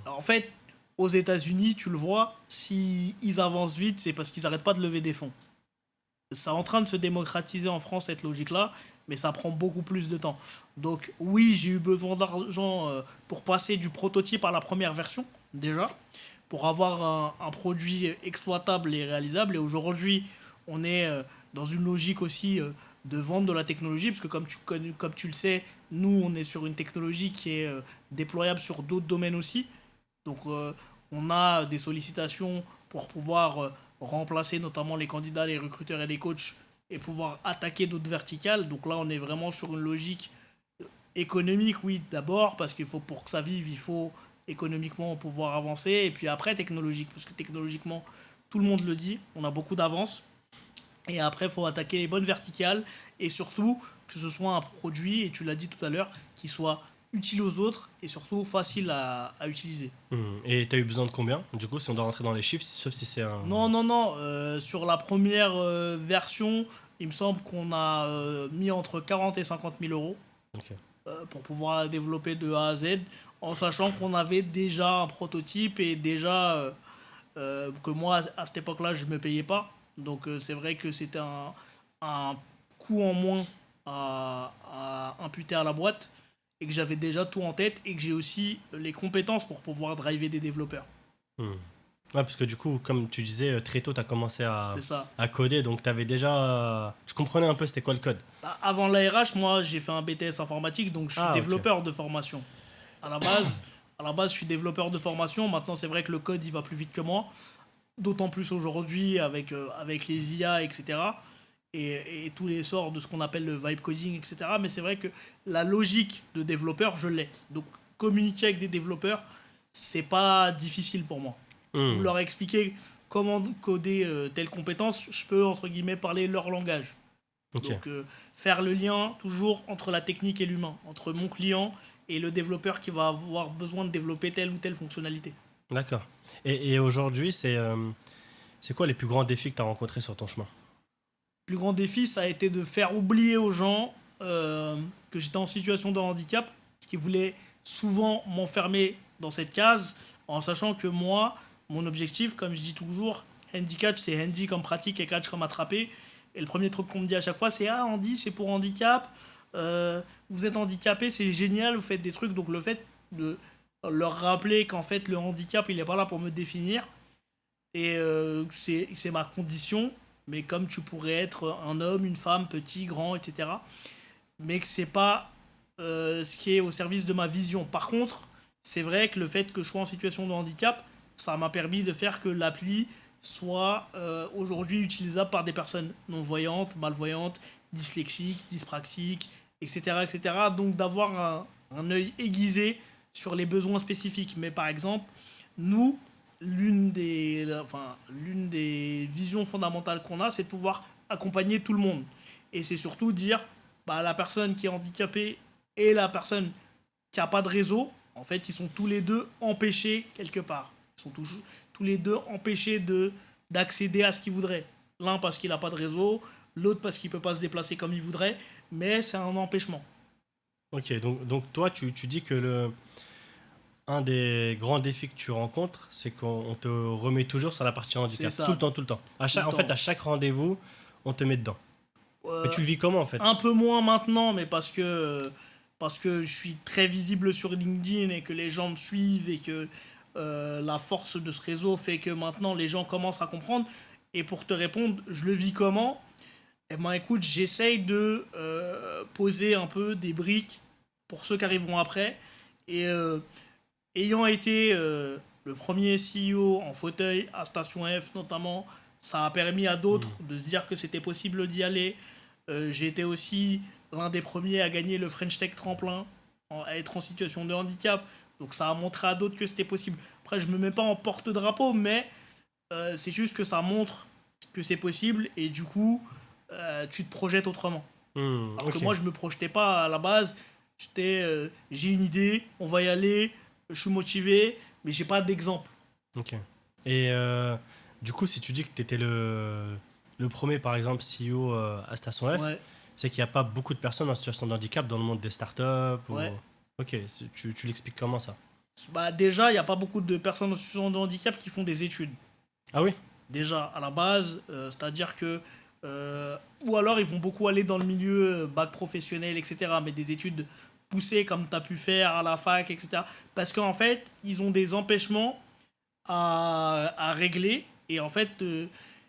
[SPEAKER 1] en fait, aux États-Unis, tu le vois, si ils avancent vite, c'est parce qu'ils n'arrêtent pas de lever des fonds. C'est en train de se démocratiser en France, cette logique-là, mais ça prend beaucoup plus de temps. Donc, oui, j'ai eu besoin d'argent pour passer du prototype à la première version, déjà, pour avoir un produit exploitable et réalisable. Et aujourd'hui, on est dans une logique aussi de vente de la technologie, parce que comme tu le sais, nous, on est sur une technologie qui est déployable sur d'autres domaines aussi. Donc, on a des sollicitations pour pouvoir remplacer notamment les candidats, les recruteurs et les coachs et pouvoir attaquer d'autres verticales. Donc là, on est vraiment sur une logique économique, oui, d'abord, parce qu'il faut, pour que ça vive, il faut économiquement pouvoir avancer. Et puis après, technologique, parce que technologiquement, tout le monde le dit, on a beaucoup d'avance. Et après, il faut attaquer les bonnes verticales et surtout que ce soit un produit, et tu l'as dit tout à l'heure, qui soit utile aux autres et surtout facile à utiliser.
[SPEAKER 2] Et tu as eu besoin de combien? Du coup, si on doit rentrer dans les chiffres, sauf si c'est un...
[SPEAKER 1] Non, non, non. Sur la première version, il me semble qu'on a mis entre 40 et 50 000 euros
[SPEAKER 2] Ok.
[SPEAKER 1] pour pouvoir la développer de A à Z, en sachant qu'on avait déjà un prototype et déjà que moi, à cette époque-là, je ne me payais pas. Donc c'est vrai que c'était un coût en moins à imputer à la boîte et que j'avais déjà tout en tête et que j'ai aussi les compétences pour pouvoir driver des développeurs.
[SPEAKER 2] Hmm. Ouais, parce que du coup, comme tu disais, très tôt, tu as commencé
[SPEAKER 1] C'est ça.
[SPEAKER 2] à coder, donc tu avais déjà... Tu comprenais un peu c'était quoi le code.
[SPEAKER 1] Avant l'ARH, moi, j'ai fait un BTS informatique, donc je suis
[SPEAKER 2] Ah, ok.
[SPEAKER 1] développeur de formation. À la base, je suis développeur de formation. Maintenant, c'est vrai que le code, il va plus vite que moi. D'autant plus aujourd'hui avec, avec les IA, etc. Et tous les sorts de ce qu'on appelle le vibe coding, etc. Mais c'est vrai que la logique de développeur, je l'ai. Donc, communiquer avec des développeurs, c'est pas difficile pour moi.
[SPEAKER 2] Hmm.
[SPEAKER 1] Ou leur expliquer comment coder telle compétence, je peux, entre guillemets, parler leur langage.
[SPEAKER 2] Ok.
[SPEAKER 1] Donc faire le lien toujours entre la technique et l'humain, entre mon client et le développeur qui va avoir besoin de développer telle ou telle fonctionnalité.
[SPEAKER 2] D'accord. Et aujourd'hui, c'est quoi les plus grands défis que tu as rencontrés sur ton chemin?
[SPEAKER 1] Le plus grand défi, ça a été de faire oublier aux gens que j'étais en situation de handicap, parce qu'ils voulaient souvent m'enfermer dans cette case, en sachant que moi, mon objectif, comme je dis toujours, handicap, c'est handy comme pratique et catch comme attraper. Et le premier truc qu'on me dit à chaque fois, c'est ah, Andy, c'est pour handicap. Vous êtes handicapé, c'est génial, vous faites des trucs. Donc le fait de leur rappeler qu'en fait le handicap, il n'est pas là pour me définir. Et c'est ma condition. Mais comme tu pourrais être un homme, une femme, petit, grand, etc. Mais que c'est pas ce qui est au service de ma vision. Par contre, c'est vrai que le fait que je sois en situation de handicap, ça m'a permis de faire que l'appli soit aujourd'hui utilisable par des personnes non-voyantes, malvoyantes, dyslexiques, dyspraxiques, etc. etc. Donc d'avoir un œil aiguisé sur les besoins spécifiques. Mais par exemple, nous, l'une des visions fondamentales qu'on a, c'est de pouvoir accompagner tout le monde. Et c'est surtout dire, bah, la personne qui est handicapée et la personne qui n'a pas de réseau, en fait, ils sont tous les deux empêchés quelque part. Ils sont tous les deux empêchés d'accéder à ce qu'ils voudraient. L'un parce qu'il n'a pas de réseau, l'autre parce qu'il ne peut pas se déplacer comme il voudrait, mais c'est un empêchement.
[SPEAKER 2] Ok, donc toi, tu dis que un des grands défis que tu rencontres, c'est qu'on te remet toujours sur la partie handicap.
[SPEAKER 1] C'est ça.
[SPEAKER 2] Tout le temps, tout le temps. En fait, à chaque rendez-vous, on te met dedans. Mais tu le vis comment, en fait?
[SPEAKER 1] Un peu moins maintenant, mais parce que je suis très visible sur LinkedIn et que les gens me suivent et que la force de ce réseau fait que maintenant les gens commencent à comprendre. Et pour te répondre, je le vis comment? Eh ben écoute, j'essaye de poser un peu des briques pour ceux qui arriveront après. Et ayant été le premier CEO en fauteuil à Station F notamment, ça a permis à d'autres de se dire que c'était possible d'y aller. J'ai été aussi l'un des premiers à gagner le French Tech Tremplin, à être en situation de handicap. Donc ça a montré à d'autres que c'était possible. Après, je me mets pas en porte-drapeau, mais c'est juste que ça montre que c'est possible et du coup, tu te projettes autrement. Alors que
[SPEAKER 2] Ok.
[SPEAKER 1] moi, je me projetais pas à la base. J'ai une idée, on va y aller, je suis motivé, mais j'ai pas d'exemple.
[SPEAKER 2] Ok. Et du coup, si tu dis que tu étais le premier, par exemple, CEO à Station F,
[SPEAKER 1] Ouais,
[SPEAKER 2] c'est qu'il n'y a pas beaucoup de personnes en situation de handicap dans le monde des startups ou...
[SPEAKER 1] ouais.
[SPEAKER 2] Ok, tu l'expliques comment ça?
[SPEAKER 1] Bah déjà, il n'y a pas beaucoup de personnes en situation de handicap qui font des études.
[SPEAKER 2] Ah oui?
[SPEAKER 1] Déjà, à la base, c'est-à-dire que... ou alors, ils vont beaucoup aller dans le milieu bac professionnel, etc. Mais des études poussées comme tu as pu faire à la fac, etc. Parce qu'en fait, ils ont des empêchements à régler. Et en fait,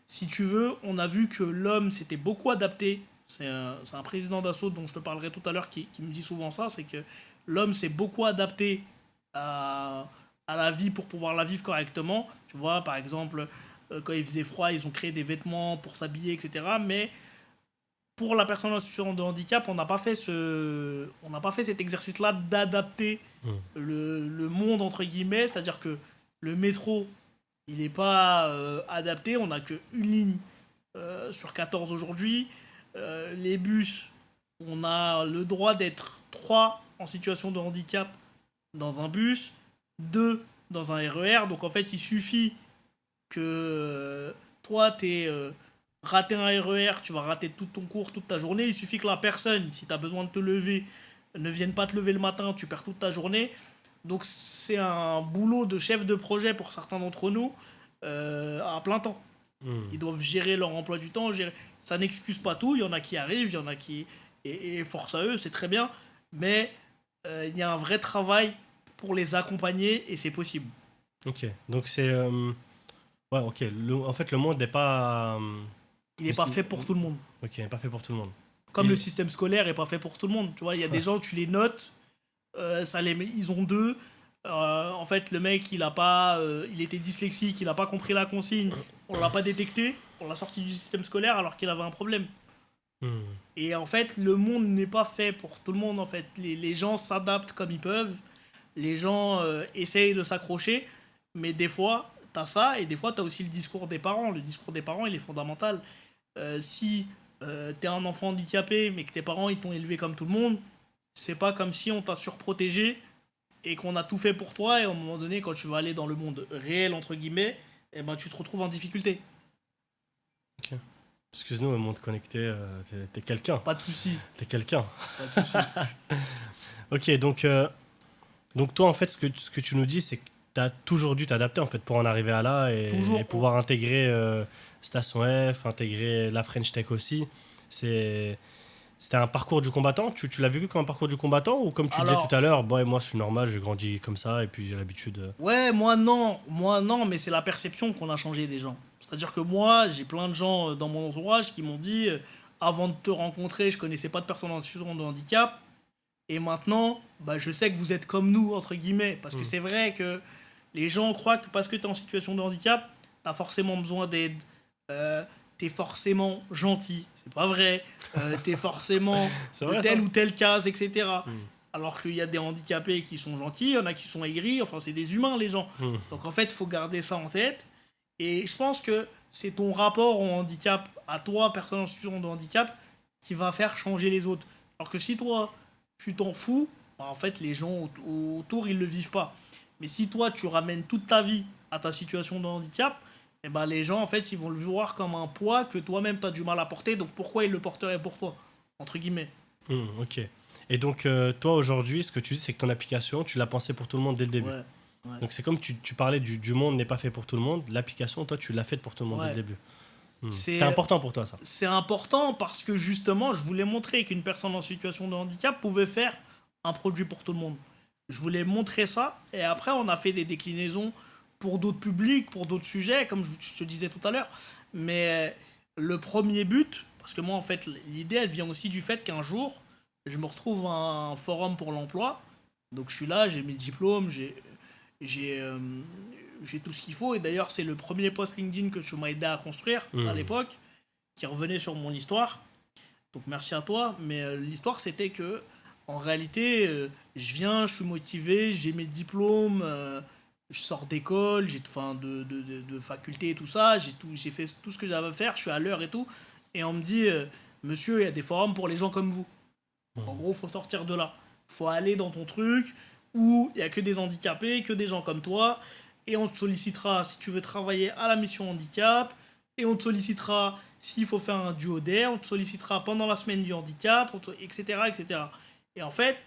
[SPEAKER 1] si tu veux, on a vu que l'homme s'était beaucoup adapté. C'est un président d'assaut dont je te parlerai tout à l'heure qui me dit souvent ça, c'est que l'homme s'est beaucoup adapté à, à la vie pour pouvoir la vivre correctement. Tu vois, par exemple, quand il faisait froid, ils ont créé des vêtements pour s'habiller, etc. Mais pour la personne en situation de handicap, on n'a pas fait cet exercice-là d'adapter le monde entre guillemets, c'est-à-dire que le métro, il n'est pas adapté, on n'a qu'une ligne sur 14 aujourd'hui. Les bus, on a le droit d'être 3 en situation de handicap dans un bus, 2 dans un RER, donc en fait il suffit que toi t'es raté un RER, tu vas rater tout ton cours, toute ta journée. Il suffit que la personne, si tu as besoin de te lever, ne vienne pas te lever le matin, tu perds toute ta journée. Donc c'est un boulot de chef de projet pour certains d'entre nous à plein temps. Ils doivent gérer leur emploi du temps. Ça n'excuse pas tout. Il y en a qui arrivent, il y en a qui... Et force à eux, c'est très bien. Mais il y a un vrai travail pour les accompagner et c'est possible.
[SPEAKER 2] Ok. Donc c'est... Ouais, ok. En fait, le monde n'est pas...
[SPEAKER 1] Il n'est pas fait pour tout le monde.
[SPEAKER 2] Ok, il n'est pas fait pour tout le monde.
[SPEAKER 1] Comme
[SPEAKER 2] Et-
[SPEAKER 1] le système scolaire n'est pas fait pour tout le monde. Tu vois, il y a des gens, tu les notes, ils ont deux. En fait, le mec, il était dyslexique, il n'a pas compris la consigne, on l'a pas détecté, on l'a sorti du système scolaire alors qu'il avait un problème.
[SPEAKER 2] Hmm.
[SPEAKER 1] Et en fait, le monde n'est pas fait pour tout le monde. En fait, les gens s'adaptent comme ils peuvent, les gens essayent de s'accrocher, mais des fois, t'as ça, et des fois, t'as aussi le discours des parents. Le discours des parents, il est fondamental. Si t'es un enfant handicapé, mais que tes parents, ils t'ont élevé comme tout le monde, c'est pas comme si on t'a surprotégé et qu'on a tout fait pour toi, et à un moment donné, quand tu vas aller dans le monde réel, entre guillemets, eh ben, tu te retrouves en difficulté.
[SPEAKER 2] Ok. Excuse-nous, monde connecté, t'es quelqu'un.
[SPEAKER 1] Pas de souci,
[SPEAKER 2] T'es quelqu'un.
[SPEAKER 1] pas de souci.
[SPEAKER 2] Ok, donc toi, en fait, ce que tu nous dis, c'est que tu as toujours dû t'adapter, en fait, pour en arriver à là
[SPEAKER 1] Toujours.
[SPEAKER 2] et pouvoir intégrer Station F, intégrer la French Tech aussi. C'était un parcours du combattant. Tu l'as vécu comme un parcours du combattant ou comme tu disais
[SPEAKER 1] Alors,
[SPEAKER 2] tout à l'heure, bon, moi, je suis normal, j'ai grandi comme ça et puis j'ai l'habitude.
[SPEAKER 1] ouais, moi non, mais c'est la perception qu'on a changé des gens. C'est-à-dire que moi, j'ai plein de gens dans mon entourage qui m'ont dit, avant de te rencontrer, je connaissais pas de personne en situation de handicap, Et maintenant, bah, je sais que vous êtes comme nous, entre guillemets, parce que c'est vrai que les gens croient que parce que tu es en situation de handicap, tu as forcément besoin d'aide, tu es forcément gentil. C'est pas vrai. Tu es forcément
[SPEAKER 2] C'est
[SPEAKER 1] de
[SPEAKER 2] vrai
[SPEAKER 1] telle
[SPEAKER 2] ça?
[SPEAKER 1] ou telle case, etc. Alors qu'il y a des handicapés qui sont gentils, il y en a qui sont aigris, enfin c'est des humains les gens.
[SPEAKER 2] Hmm.
[SPEAKER 1] Donc en fait, il faut garder ça en tête. Et je pense que c'est ton rapport au handicap, à toi, personne en situation de handicap, qui va faire changer les autres. Alors que si toi, tu t'en fous, bah, en fait, les gens autour, ils le vivent pas. Mais si toi, tu ramènes toute ta vie à ta situation de handicap, eh ben, les gens, en fait, ils vont le voir comme un poids que toi-même, tu as du mal à porter. Donc pourquoi ils le porteraient pour toi? Entre guillemets.
[SPEAKER 2] Ok. Et donc, toi, aujourd'hui, ce que tu dis, c'est que ton application, tu l'as pensée pour tout le monde dès le début.
[SPEAKER 1] Ouais. Ouais.
[SPEAKER 2] Donc, c'est comme tu parlais du monde n'est pas fait pour tout le monde. L'application, toi, tu l'as faite pour tout le monde dès le
[SPEAKER 1] Ouais.
[SPEAKER 2] début. C'était
[SPEAKER 1] C'est
[SPEAKER 2] important pour toi, ça.
[SPEAKER 1] c'est important parce que justement, je voulais montrer qu'une personne en situation de handicap pouvait faire un produit pour tout le monde. Je voulais montrer ça et après, on a fait des déclinaisons pour d'autres publics, pour d'autres sujets, comme je te disais tout à l'heure. Mais le premier but, parce que moi, en fait, l'idée, elle vient aussi du fait qu'un jour, je me retrouve à un forum pour l'emploi. Donc, je suis là, j'ai mes diplômes, j'ai euh, j'ai tout ce qu'il faut. Et d'ailleurs, c'est le premier post LinkedIn que tu m'as aidé à construire à l'époque, qui revenait sur mon histoire. Donc merci à toi. Mais l'histoire, c'était que, en réalité, je viens, je suis motivé, j'ai mes diplômes, je sors d'école, j'ai enfin de faculté et tout ça, j'ai fait tout ce que j'avais à faire, je suis à l'heure et tout. Et on me dit, monsieur, il y a des forums pour les gens comme vous. Donc, en gros, faut sortir de là. Faut aller dans ton truc où il y a que des handicapés, que des gens comme toi. Et on te sollicitera si tu veux travailler à la mission handicap. Et on te sollicitera s'il faut faire un duo d'air. On te sollicitera pendant la semaine du handicap, etc., etc. Et en fait,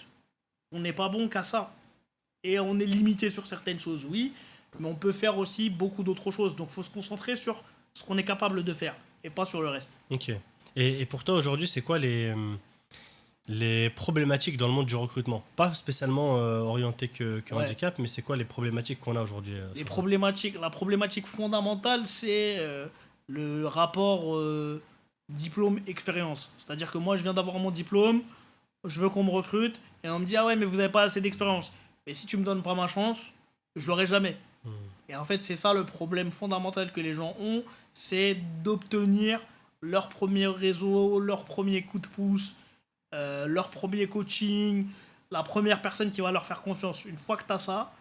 [SPEAKER 1] on n'est pas bon qu'à ça. Et on est limité sur certaines choses, oui. Mais on peut faire aussi beaucoup d'autres choses. Donc, il faut se concentrer sur ce qu'on est capable de faire. Et pas sur le reste.
[SPEAKER 2] Ok. Et pour toi, aujourd'hui, c'est quoi les problématiques dans le monde du recrutement? Pas spécialement orienté que
[SPEAKER 1] Ouais.
[SPEAKER 2] handicap, mais c'est quoi les problématiques qu'on a aujourd'hui sur ça?
[SPEAKER 1] La problématique fondamentale, c'est le rapport diplôme-expérience. C'est-à-dire que moi, je viens d'avoir mon diplôme, je veux qu'on me recrute, et on me dit, ah ouais, mais vous n'avez pas assez d'expérience. Mais si tu me donnes pas ma chance, je l'aurai jamais. Et en fait, c'est ça le problème fondamental que les gens ont, c'est d'obtenir leur premier réseau, leur premier coup de pouce, leur premier coaching, la première personne qui va leur faire confiance. Une fois que tu as ça,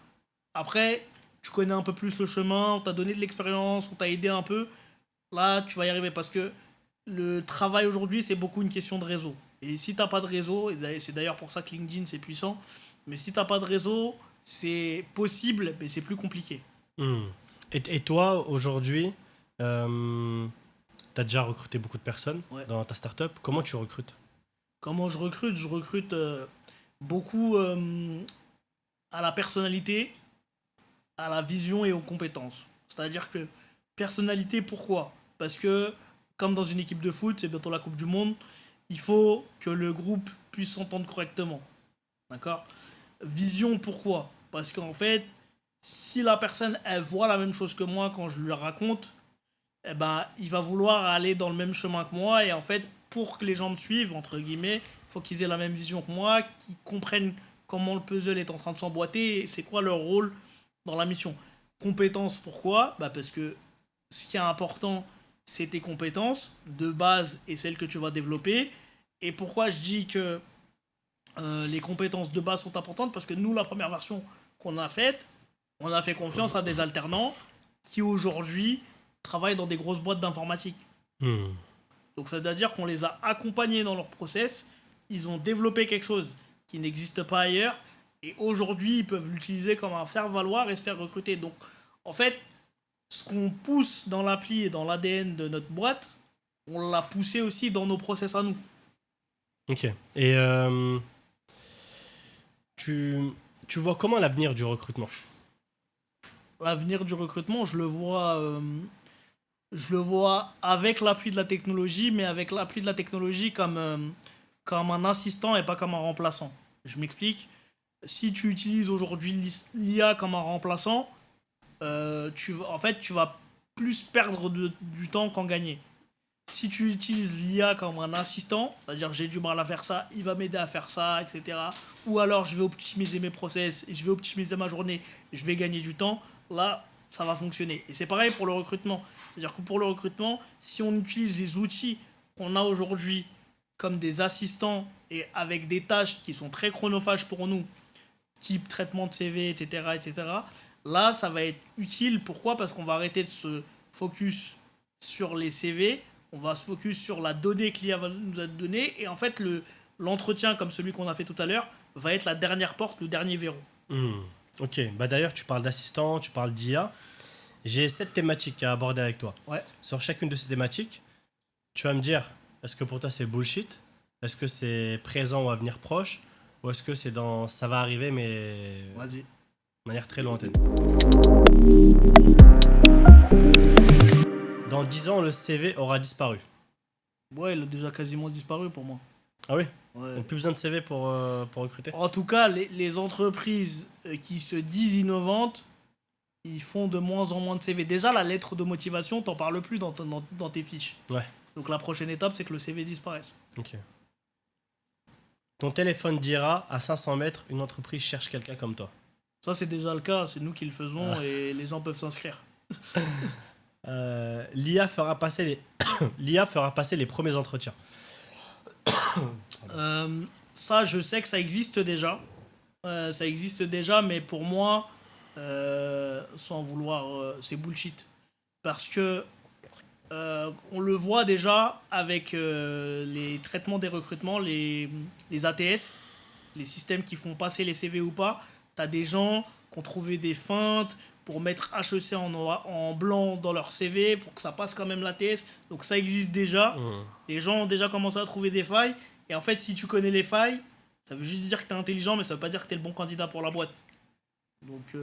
[SPEAKER 1] après, tu connais un peu plus le chemin, on t'a donné de l'expérience, on t'a aidé un peu. Là, tu vas y arriver parce que le travail aujourd'hui, c'est beaucoup une question de réseau. Et si t'as pas de réseau, et c'est d'ailleurs pour ça que LinkedIn c'est puissant, mais si t'as pas de réseau, c'est possible, mais c'est plus compliqué.
[SPEAKER 2] Hmm. Et toi, aujourd'hui, tu as déjà recruté beaucoup de personnes
[SPEAKER 1] Ouais.
[SPEAKER 2] dans ta startup. Comment tu recrutes?
[SPEAKER 1] Comment je recrute? Je recrute beaucoup à la personnalité, à la vision et aux compétences. C'est-à-dire que personnalité, pourquoi? Parce que, comme dans une équipe de foot, c'est bientôt la Coupe du Monde, il faut que le groupe puisse s'entendre correctement. D'accord? Vision, pourquoi? Parce qu'en fait, si la personne, elle voit la même chose que moi quand je lui raconte, eh ben, il va vouloir aller dans le même chemin que moi. Et en fait, pour que les gens me suivent, entre guillemets, il faut qu'ils aient la même vision que moi, qu'ils comprennent comment le puzzle est en train de s'emboîter et c'est quoi leur rôle dans la mission. Compétences, pourquoi? Bah parce que ce qui est important, c'est tes compétences de base et celles que tu vas développer. Et pourquoi je dis que les compétences de base sont importantes? Parce que nous, la première version qu'on a faite, on a fait confiance à des alternants qui aujourd'hui travaillent dans des grosses boîtes d'informatique.
[SPEAKER 2] Hmm.
[SPEAKER 1] Donc ça veut dire qu'on les a accompagnés dans leur process, ils ont développé quelque chose qui n'existe pas ailleurs, et aujourd'hui ils peuvent l'utiliser comme un faire-valoir et se faire recruter. Donc en fait, ce qu'on pousse dans l'appli et dans l'ADN de notre boîte, on l'a poussé aussi dans nos process à nous.
[SPEAKER 2] Ok. Et tu, tu vois comment l'avenir du recrutement?
[SPEAKER 1] L'avenir du recrutement, je le vois avec l'appui de la technologie, mais avec l'appui de la technologie comme un assistant et pas comme un remplaçant. Je m'explique. Si tu utilises aujourd'hui l'IA comme un remplaçant, en fait, tu vas plus perdre du temps qu'en gagner. Si tu utilises l'IA comme un assistant, c'est-à-dire j'ai du mal à faire ça, il va m'aider à faire ça, etc. Ou alors je vais optimiser mes process, je vais optimiser ma journée, je vais gagner du temps, là, ça va fonctionner. Et c'est pareil pour le recrutement. C'est-à-dire que pour le recrutement, si on utilise les outils qu'on a aujourd'hui comme des assistants et avec des tâches qui sont très chronophages pour nous, type traitement de CV, etc., etc., là, ça va être utile. Pourquoi? Parce qu'on va arrêter de se focus sur les CV, on va se focus sur la donnée que l'IA nous a donnée, et en fait, l'entretien, comme celui qu'on a fait tout à l'heure, va être la dernière porte, le dernier verrou.
[SPEAKER 2] Hmm. Ok, bah d'ailleurs, tu parles d'assistant, tu parles d'IA. J'ai 7 thématiques à aborder avec toi.
[SPEAKER 1] Ouais.
[SPEAKER 2] Sur chacune de ces thématiques, tu vas me dire, est-ce que pour toi c'est bullshit? Est-ce que c'est présent ou à venir proche? Ou est-ce que c'est dans ça va arriver mais
[SPEAKER 1] Vas-y.
[SPEAKER 2] de manière très lointaine? Dans 10 ans, le CV aura disparu.
[SPEAKER 1] Ouais, il a déjà quasiment disparu pour moi.
[SPEAKER 2] Ah oui?
[SPEAKER 1] Ouais.
[SPEAKER 2] Donc plus besoin de CV pour recruter?
[SPEAKER 1] En tout cas, les entreprises qui se disent innovantes, ils font de moins en moins de CV. Déjà, la lettre de motivation, t'en parles plus dans tes fiches.
[SPEAKER 2] Ouais.
[SPEAKER 1] Donc la prochaine étape, c'est que le CV disparaisse.
[SPEAKER 2] Ok. Ton téléphone dira à 500 mètres, une entreprise cherche quelqu'un comme toi.
[SPEAKER 1] Ça, c'est déjà le cas. C'est nous qui le faisons et les gens peuvent s'inscrire.
[SPEAKER 2] L'IA fera passer les l'IA fera passer les premiers entretiens.
[SPEAKER 1] Ça, je sais que ça existe déjà. Ça existe déjà, mais pour moi, sans vouloir, c'est bullshit. Parce que on le voit déjà avec les traitements des recrutements, les ATS, les systèmes qui font passer les CV ou pas. T'as des gens qui ont trouvé des feintes pour mettre HEC en blanc dans leur CV pour que ça passe quand même l'ATS. Donc ça existe déjà. Les gens ont déjà commencé à trouver des failles. Et en fait, si tu connais les failles, ça veut juste dire que t'es intelligent, mais ça veut pas dire que t'es le bon candidat pour la boîte. Donc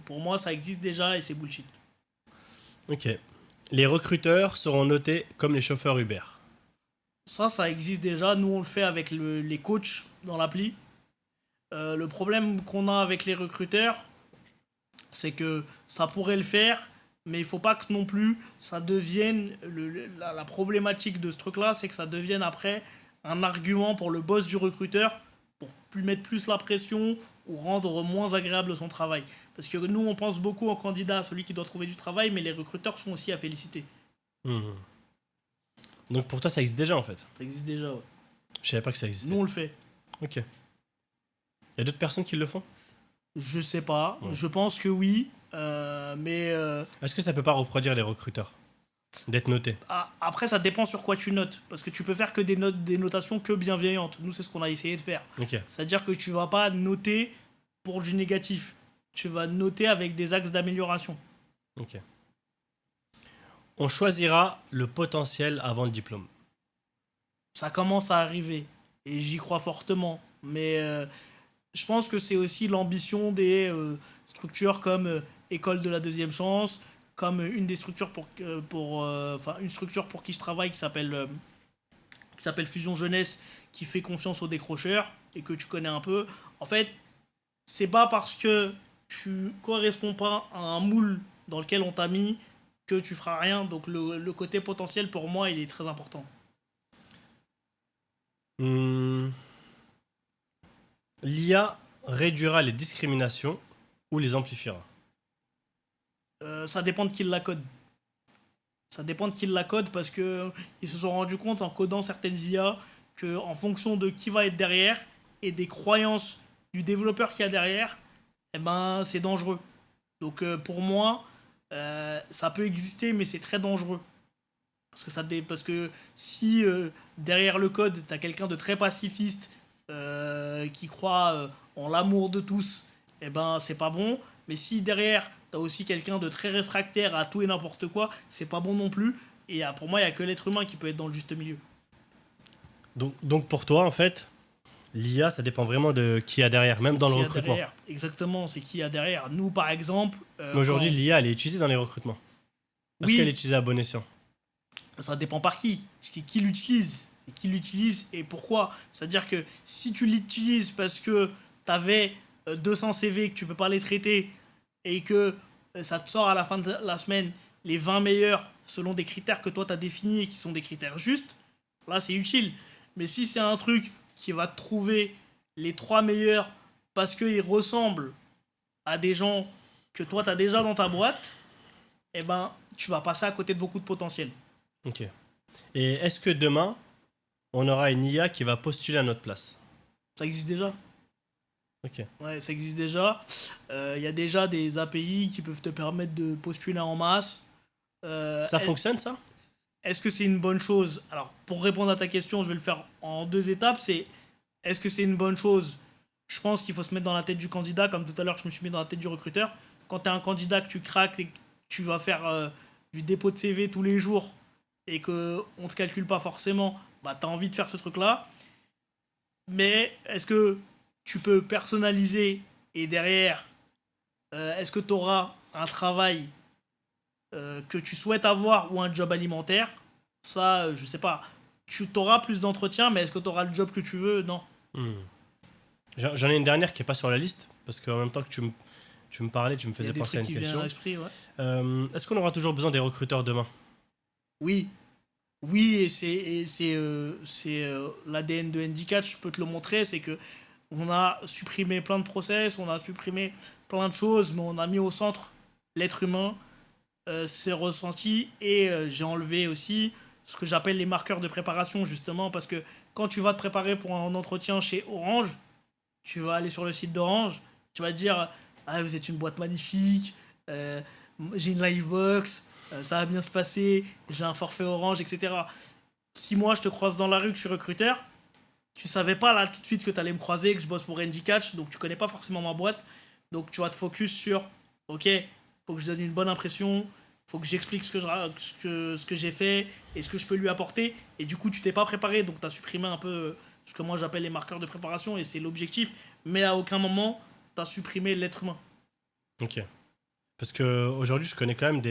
[SPEAKER 1] pour moi, ça existe déjà et c'est bullshit.
[SPEAKER 2] Ok. Les recruteurs seront notés comme les chauffeurs Uber.
[SPEAKER 1] Ça existe déjà. Nous, on le fait avec les coachs dans l'appli. Le problème qu'on a avec les recruteurs, c'est que ça pourrait le faire, mais il faut pas que non plus ça devienne la problématique de ce truc-là, c'est que ça devienne après un argument pour le boss du recruteur pour lui mettre plus la pression ou rendre moins agréable son travail. Parce que nous, on pense beaucoup au candidat, à celui qui doit trouver du travail, mais les recruteurs sont aussi à féliciter.
[SPEAKER 2] Donc pour toi, ça existe déjà en fait.
[SPEAKER 1] Ça existe déjà, ouais.
[SPEAKER 2] Je savais pas que ça existait.
[SPEAKER 1] Nous, on le fait.
[SPEAKER 2] Ok. Il y a d'autres personnes qui le font?
[SPEAKER 1] Je sais pas.
[SPEAKER 2] Ouais.
[SPEAKER 1] Je pense que oui. Mais
[SPEAKER 2] Est-ce que ça peut pas refroidir les recruteurs d'être notés?
[SPEAKER 1] après, ça dépend sur quoi tu notes. Parce que tu peux faire que des notations que bienveillantes. Nous, c'est ce qu'on a essayé de faire.
[SPEAKER 2] Ok.
[SPEAKER 1] C'est-à-dire que tu vas pas noter pour du négatif. Tu vas noter avec des axes d'amélioration.
[SPEAKER 2] Ok. On choisira le potentiel avant le diplôme.
[SPEAKER 1] Ça commence à arriver. Et j'y crois fortement. Mais je pense que c'est aussi l'ambition des structures comme École de la Deuxième Chance, comme une des structures une structure pour qui je travaille qui s'appelle Fusion Jeunesse, qui fait confiance aux décrocheurs et que tu connais un peu. En fait, c'est pas parce que tu corresponds pas à un moule dans lequel on t'a mis que tu feras rien. Donc le côté potentiel pour moi, il est très important.
[SPEAKER 2] L'IA réduira les discriminations ou les amplifiera?
[SPEAKER 1] Ça dépend de qui la code. Ça dépend de qui la code parce que ils se sont rendus compte en codant certaines IA que en fonction de qui va être derrière et des croyances du développeur qu'il y a derrière, eh ben c'est dangereux. Donc pour moi, ça peut exister mais c'est très dangereux. Parce que si derrière le code, t'as quelqu'un de très pacifiste qui croit en l'amour de tous, eh ben c'est pas bon. Mais si derrière, t'as aussi quelqu'un de très réfractaire à tout et n'importe quoi, c'est pas bon non plus. Et pour moi, il n'y a que l'être humain qui peut être dans le juste milieu.
[SPEAKER 2] Donc pour toi, en fait, l'IA, ça dépend vraiment de qui y a derrière, même dans le recrutement.
[SPEAKER 1] Derrière. Exactement, c'est qui y a derrière. Nous, par exemple...
[SPEAKER 2] Mais aujourd'hui, l'IA, elle est utilisée dans les recrutements. Est-ce qu'elle est utilisée à bon escient?
[SPEAKER 1] Ça dépend par qui. Qui l'utilise. Qui l'utilise et pourquoi. C'est-à-dire que si tu l'utilises parce que t'avais 200 CV que tu peux pas les traiter et que ça te sort à la fin de la semaine les 20 meilleurs selon des critères que toi tu as définis et qui sont des critères justes, là c'est utile. Mais si c'est un truc qui va te trouver les 3 meilleurs parce qu'ils ressemblent à des gens que toi tu as déjà dans ta boîte, eh ben tu vas passer à côté de beaucoup de potentiel.
[SPEAKER 2] Ok. Et est-ce que demain, on aura une IA qui va postuler à notre place?
[SPEAKER 1] Ça existe déjà.
[SPEAKER 2] Ok.
[SPEAKER 1] Ouais, ça existe déjà. Il y a déjà des API qui peuvent te permettre de postuler en masse.
[SPEAKER 2] Ça fonctionne, ça?
[SPEAKER 1] Est-ce que c'est une bonne chose? Alors, pour répondre à ta question, je vais le faire en 2 étapes. C'est est-ce que c'est une bonne chose? Je pense qu'il faut se mettre dans la tête du candidat, comme tout à l'heure je me suis mis dans la tête du recruteur. Quand tu es un candidat que tu craques et que tu vas faire du dépôt de CV tous les jours et qu'on ne te calcule pas forcément, bah tu as envie de faire ce truc-là. Mais est-ce que tu peux personnaliser et derrière, est-ce que tu auras un travail que tu souhaites avoir ou un job alimentaire? Ça, je sais pas. Tu auras plus d'entretien, mais est-ce que tu auras le job que tu veux? Non.
[SPEAKER 2] Hmm. J'en ai une dernière qui est pas sur la liste, parce qu'en même temps que tu me parlais, tu me
[SPEAKER 1] Il y a
[SPEAKER 2] faisais
[SPEAKER 1] des
[SPEAKER 2] penser à
[SPEAKER 1] trucs
[SPEAKER 2] une
[SPEAKER 1] qui viennent
[SPEAKER 2] question.
[SPEAKER 1] à l'esprit, ouais.
[SPEAKER 2] Est-ce qu'on aura toujours besoin des recruteurs demain?
[SPEAKER 1] Oui. Oui, et c'est l'ADN de Handicap, je peux te le montrer, c'est que on a supprimé plein de process, on a supprimé plein de choses, mais on a mis au centre l'être humain, ses ressentis, et j'ai enlevé aussi ce que j'appelle les marqueurs de préparation, justement, parce que quand tu vas te préparer pour un entretien chez Orange, tu vas aller sur le site d'Orange, tu vas te dire ah, vous êtes une boîte magnifique, euh, j'ai une livebox, ça va bien se passer, j'ai un forfait Orange, etc. Si moi je te croise dans la rue que je suis recruteur, tu savais pas là tout de suite que tu allais me croiser, que je bosse pour Andy Catch, donc tu connais pas forcément ma boîte. Donc tu vas te focus sur ok, faut que je donne une bonne impression, faut que j'explique ce que j'ai fait et ce que je peux lui apporter. Et du coup, tu t'es pas préparé, donc tu as supprimé un peu ce que moi j'appelle les marqueurs de préparation et c'est l'objectif. Mais à aucun moment, tu as supprimé l'être humain.
[SPEAKER 2] Ok. Parce que aujourd'hui, je connais quand même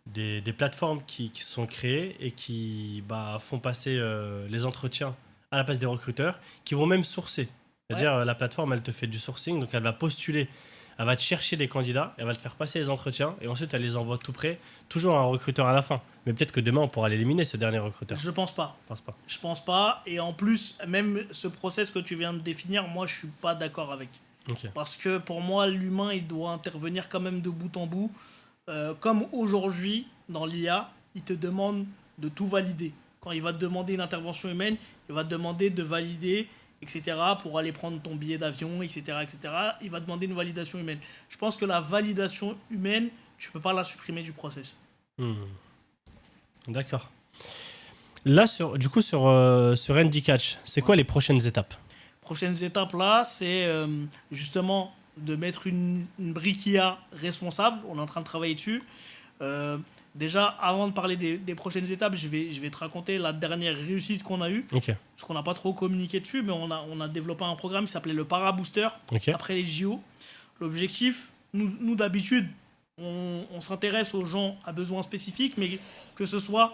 [SPEAKER 2] des plateformes qui sont créées et qui font passer les entretiens à la place des recruteurs, qui vont même sourcer.
[SPEAKER 1] Ouais.
[SPEAKER 2] C'est-à-dire, la plateforme, elle te fait du sourcing, donc elle va postuler, elle va te chercher des candidats, elle va te faire passer les entretiens, et ensuite elle les envoie tout près, toujours un recruteur à la fin. Mais peut-être que demain, on pourra l'éliminer, ce dernier recruteur.
[SPEAKER 1] Je pense pas.
[SPEAKER 2] Je pense pas.
[SPEAKER 1] Je pense pas. Et en plus, même ce process que tu viens de définir, moi je suis pas d'accord avec.
[SPEAKER 2] Ok.
[SPEAKER 1] Parce que pour moi, l'humain, il doit intervenir quand même de bout en bout. Comme aujourd'hui, dans l'IA, il te demande de tout valider. Quand il va te demander une intervention humaine, il va te demander de valider, etc., pour aller prendre ton billet d'avion, etc., etc. Il va demander une validation humaine. Je pense que la validation humaine, tu peux pas la supprimer du process.
[SPEAKER 2] Hmm. D'accord. Là, du coup, sur Andy Catch, c'est quoi les prochaines étapes?
[SPEAKER 1] Prochaines étapes là, c'est justement de mettre une brique IA responsable. On est en train de travailler dessus. Déjà, avant de parler des prochaines étapes, je vais te raconter la dernière réussite qu'on a eue.
[SPEAKER 2] Ok.
[SPEAKER 1] Parce qu'on n'a pas trop communiqué dessus, mais on a développé un programme qui s'appelait le Para Booster
[SPEAKER 2] Ok.
[SPEAKER 1] après les JO. L'objectif, nous d'habitude, on s'intéresse aux gens à besoins spécifiques, mais que ce soit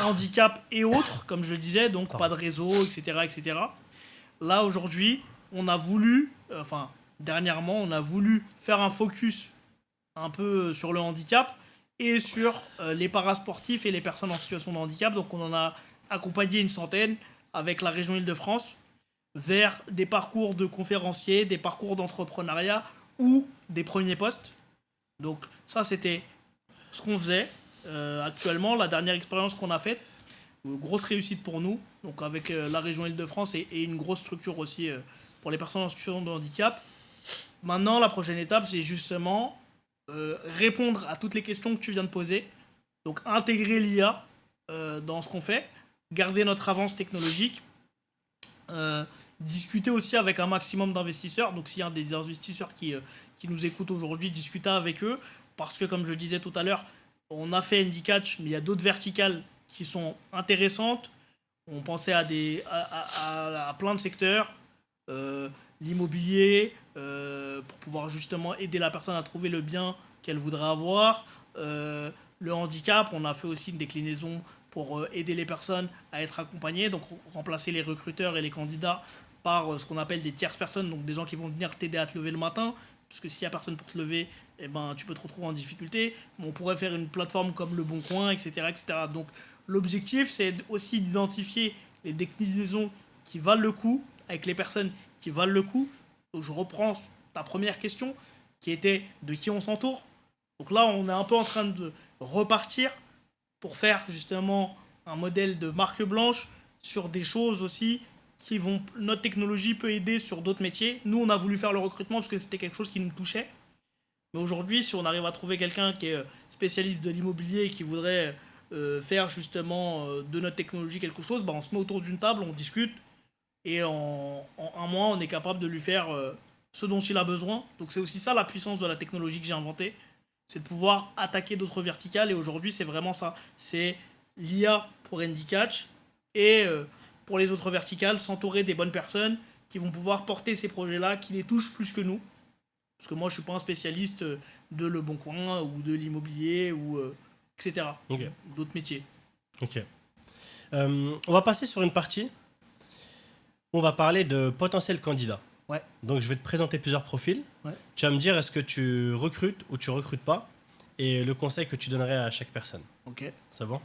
[SPEAKER 1] handicap et autres, comme je le disais, donc pas de réseau, etc., etc. Là, aujourd'hui, on a voulu, dernièrement, on a voulu faire un focus un peu sur le handicap et sur les parasportifs et les personnes en situation de handicap. Donc, on en a accompagné une centaine avec la région Île-de-France vers des parcours de conférenciers, des parcours d'entrepreneuriat ou des premiers postes. Donc, ça, c'était ce qu'on faisait actuellement. La dernière expérience qu'on a faite, grosse réussite pour nous, donc avec la région Île-de-France et une grosse structure aussi pour les personnes en situation de handicap. Maintenant, la prochaine étape, c'est justement répondre à toutes les questions que tu viens de poser. Donc intégrer l'IA dans ce qu'on fait, garder notre avance technologique, discuter aussi avec un maximum d'investisseurs. Donc s'il y a des investisseurs qui nous écoutent aujourd'hui, discuter avec eux, parce que comme je disais tout à l'heure, on a fait Handicatch, mais il y a d'autres verticales qui sont intéressantes. On pensait à plein de secteurs, l'immobilier, pour pouvoir justement aider la personne à trouver le bien qu'elle voudrait avoir. Le handicap, on a fait aussi une déclinaison pour aider les personnes à être accompagnées, donc remplacer les recruteurs et les candidats par ce qu'on appelle des tierces personnes, donc des gens qui vont venir t'aider à te lever le matin, parce que s'il n'y a personne pour te lever, eh ben, tu peux te retrouver en difficulté. On pourrait faire une plateforme comme Le Bon Coin, etc. etc. Donc l'objectif, c'est aussi d'identifier les déclinaisons qui valent le coup, avec les personnes qui valent le coup. Donc, je reprends ta première question, qui était de qui on s'entoure. Donc là, on est un peu en train de repartir pour faire justement un modèle de marque blanche sur des choses aussi qui vont... Notre technologie peut aider sur d'autres métiers. Nous, on a voulu faire le recrutement parce que c'était quelque chose qui nous touchait. Mais aujourd'hui, si on arrive à trouver quelqu'un qui est spécialiste de l'immobilier et qui voudrait faire justement de notre technologie quelque chose, bah, on se met autour d'une table, on discute et en un mois, on est capable de lui faire ce dont il a besoin. Donc c'est aussi ça la puissance de la technologie que j'ai inventée, c'est de pouvoir attaquer d'autres verticales. Et aujourd'hui, c'est vraiment ça. C'est l'IA pour Handicatch et pour les autres verticales, s'entourer des bonnes personnes qui vont pouvoir porter ces projets-là, qui les touchent plus que nous. Parce que moi, je suis pas un spécialiste de Le Bon Coin ou de l'immobilier ou etc.
[SPEAKER 2] Ok.
[SPEAKER 1] D'autres métiers.
[SPEAKER 2] Ok. On va passer sur une partie. On va parler de potentiels candidats.
[SPEAKER 1] Ouais.
[SPEAKER 2] Donc, je vais te présenter plusieurs profils.
[SPEAKER 1] Ouais.
[SPEAKER 2] Tu vas me dire est-ce que tu recrutes ou tu recrutes pas et le conseil que tu donnerais à chaque personne.
[SPEAKER 1] Ok.
[SPEAKER 2] C'est bon?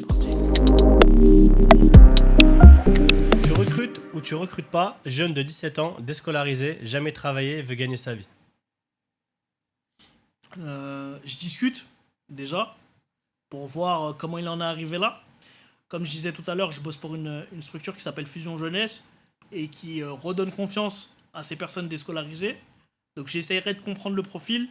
[SPEAKER 1] Parti.
[SPEAKER 2] Tu recrutes ou tu recrutes pas, jeune de 17 ans, déscolarisé, jamais travaillé, veut gagner sa vie.
[SPEAKER 1] Je discute déjà pour voir comment il en est arrivé là. Comme je disais tout à l'heure, je bosse pour une structure qui s'appelle Fusion Jeunesse et qui redonne confiance à ces personnes déscolarisées. Donc j'essaierai de comprendre le profil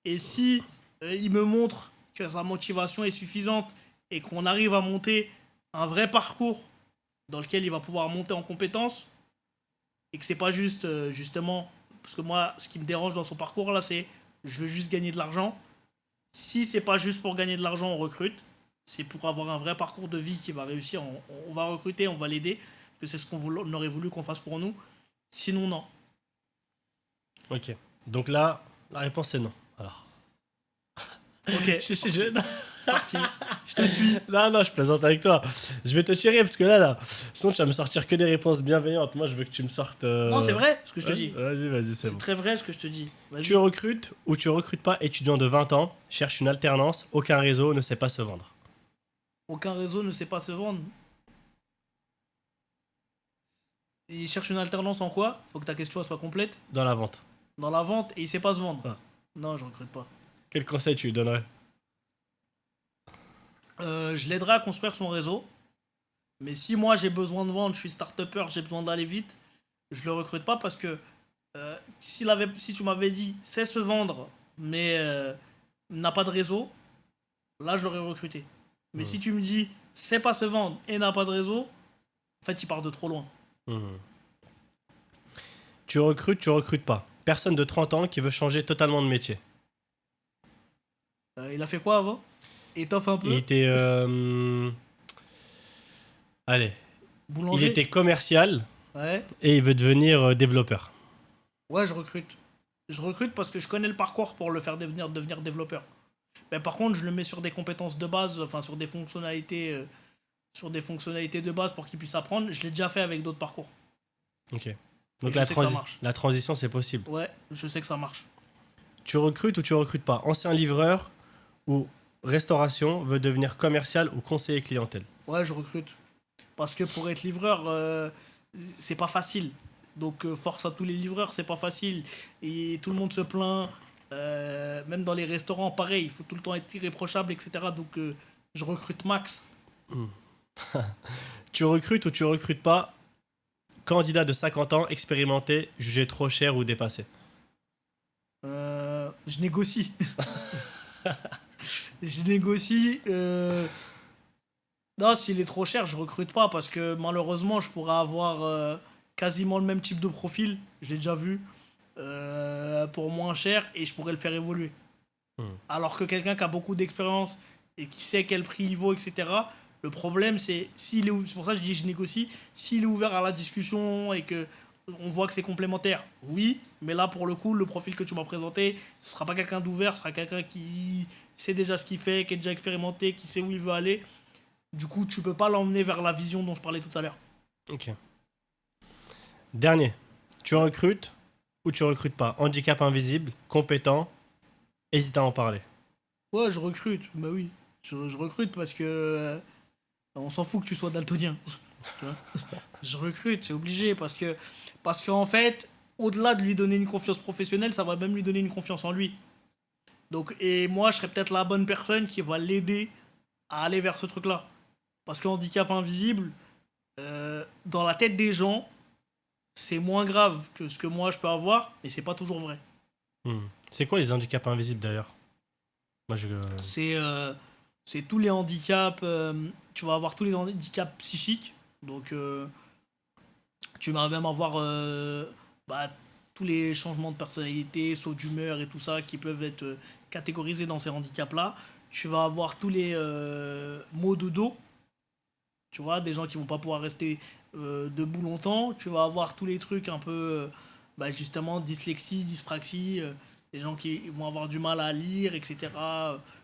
[SPEAKER 1] et si il me montre que sa motivation est suffisante et qu'on arrive à monter un vrai parcours dans lequel il va pouvoir monter en compétences et que c'est pas juste justement parce que moi ce qui me dérange dans son parcours là c'est je veux juste gagner de l'argent. Si c'est pas juste pour gagner de l'argent, on recrute. C'est pour avoir un vrai parcours de vie qui va réussir. On va recruter, on va l'aider. Parce que c'est ce qu'on aurait voulu qu'on fasse pour nous. Sinon, non.
[SPEAKER 2] Ok. Donc là, la réponse est non. Alors.
[SPEAKER 1] Ok,
[SPEAKER 2] Je-
[SPEAKER 1] c'est parti. Je te suis.
[SPEAKER 2] Non, je plaisante avec toi. Je vais te tirer parce que là, sinon tu vas me sortir que des réponses bienveillantes. Moi, je veux que tu me sortes.
[SPEAKER 1] Non, c'est vrai ce que je te
[SPEAKER 2] Ouais,
[SPEAKER 1] dis.
[SPEAKER 2] Vas-y, c'est
[SPEAKER 1] C'est
[SPEAKER 2] bon.
[SPEAKER 1] très vrai ce que je te dis. Vas-y.
[SPEAKER 2] Tu recrutes ou tu recrutes pas, étudiant de 20 ans, cherche une alternance, aucun réseau ne sait pas se vendre.
[SPEAKER 1] Aucun réseau ne sait pas se vendre. Il cherche une alternance en quoi? Faut que ta question soit complète.
[SPEAKER 2] Dans la vente.
[SPEAKER 1] Dans la vente et il sait pas se vendre.
[SPEAKER 2] Ah.
[SPEAKER 1] Non, je recrute pas.
[SPEAKER 2] Quel conseil tu lui donnerais?
[SPEAKER 1] Je l'aiderai à construire son réseau. Mais si moi j'ai besoin de vendre, je suis start-upper, j'ai besoin d'aller vite, je le recrute pas parce que si tu m'avais dit sait se vendre mais n'a pas de réseau, là je l'aurais recruté. Mais si tu me dis sait pas se vendre et n'a pas de réseau, en fait il part de trop loin.
[SPEAKER 2] Tu recrutes pas. Personne de 30 ans qui veut changer totalement de métier.
[SPEAKER 1] Il a fait quoi avant? Étoffe un peu.
[SPEAKER 2] Il était. Allez.
[SPEAKER 1] Boulanger.
[SPEAKER 2] Il était commercial
[SPEAKER 1] Ouais.
[SPEAKER 2] et il veut devenir développeur.
[SPEAKER 1] Ouais, je recrute. Je recrute parce que je connais le parcours pour le faire devenir développeur. Mais par contre, je le mets sur des compétences de base, enfin sur des fonctionnalités de base pour qu'il puisse apprendre. Je l'ai déjà fait avec d'autres parcours.
[SPEAKER 2] Ok.
[SPEAKER 1] Et
[SPEAKER 2] Donc
[SPEAKER 1] je sais que ça marche.
[SPEAKER 2] la transition, c'est possible.
[SPEAKER 1] Ouais, je sais que ça marche.
[SPEAKER 2] Tu recrutes ou tu recrutes pas. Ancien livreur ou restauration veut devenir commercial ou conseiller clientèle.
[SPEAKER 1] Ouais, je recrute. Parce que pour être livreur, c'est pas facile. Donc force à tous les livreurs, c'est pas facile. Et tout le monde se plaint. Même dans les restaurants, pareil, il faut tout le temps être irréprochable, etc. Donc je recrute max.
[SPEAKER 2] Tu recrutes ou tu recrutes pas. Candidat de 50 ans, expérimenté, jugé trop cher ou dépassé.
[SPEAKER 1] Je négocie. Je négocie. Non, s'il est trop cher, je recrute pas parce que malheureusement, je pourrais avoir quasiment le même type de profil. Je l'ai déjà vu. Pour moins cher et je pourrais le faire évoluer. Alors que quelqu'un qui a beaucoup d'expérience et qui sait quel prix il vaut, etc. Le problème, c'est s'il est, c'est pour ça que je dis je négocie. S'il est ouvert à la discussion et que on voit que c'est complémentaire, oui. Mais là, pour le coup, le profil que tu m'as présenté, ce sera pas quelqu'un d'ouvert, ce sera quelqu'un qui sait déjà ce qu'il fait, qui est déjà expérimenté, qui sait où il veut aller. Du coup, tu peux pas l'emmener vers la vision dont je parlais tout à l'heure.
[SPEAKER 2] Ok. Dernier. Tu recrutes ou tu recrutes pas? Handicap invisible, compétent, hésite à en parler.
[SPEAKER 1] Ouais, je recrute, bah oui. Je recrute parce que on s'en fout que tu sois daltonien. Tu vois. Je recrute, c'est obligé parce qu'en fait, au-delà de lui donner une confiance professionnelle, ça va même lui donner une confiance en lui. Donc, et moi, je serais peut-être la bonne personne qui va l'aider à aller vers ce truc-là. Parce que handicap invisible, dans la tête des gens, c'est moins grave que ce que moi je peux avoir, mais c'est pas toujours vrai.
[SPEAKER 2] C'est quoi les handicaps invisibles d'ailleurs? Moi,
[SPEAKER 1] C'est c'est tous les handicaps, tu vas avoir tous les handicaps psychiques, donc tu vas même avoir bah, tous les changements de personnalité, sauts d'humeur et tout ça qui peuvent être catégorisés dans ces handicaps-là. Tu vas avoir tous les maux de dos, tu vois, des gens qui vont pas pouvoir rester debout longtemps. Tu vas avoir tous les trucs un peu, bah, justement, dyslexie, dyspraxie, des gens qui vont avoir du mal à lire, etc.,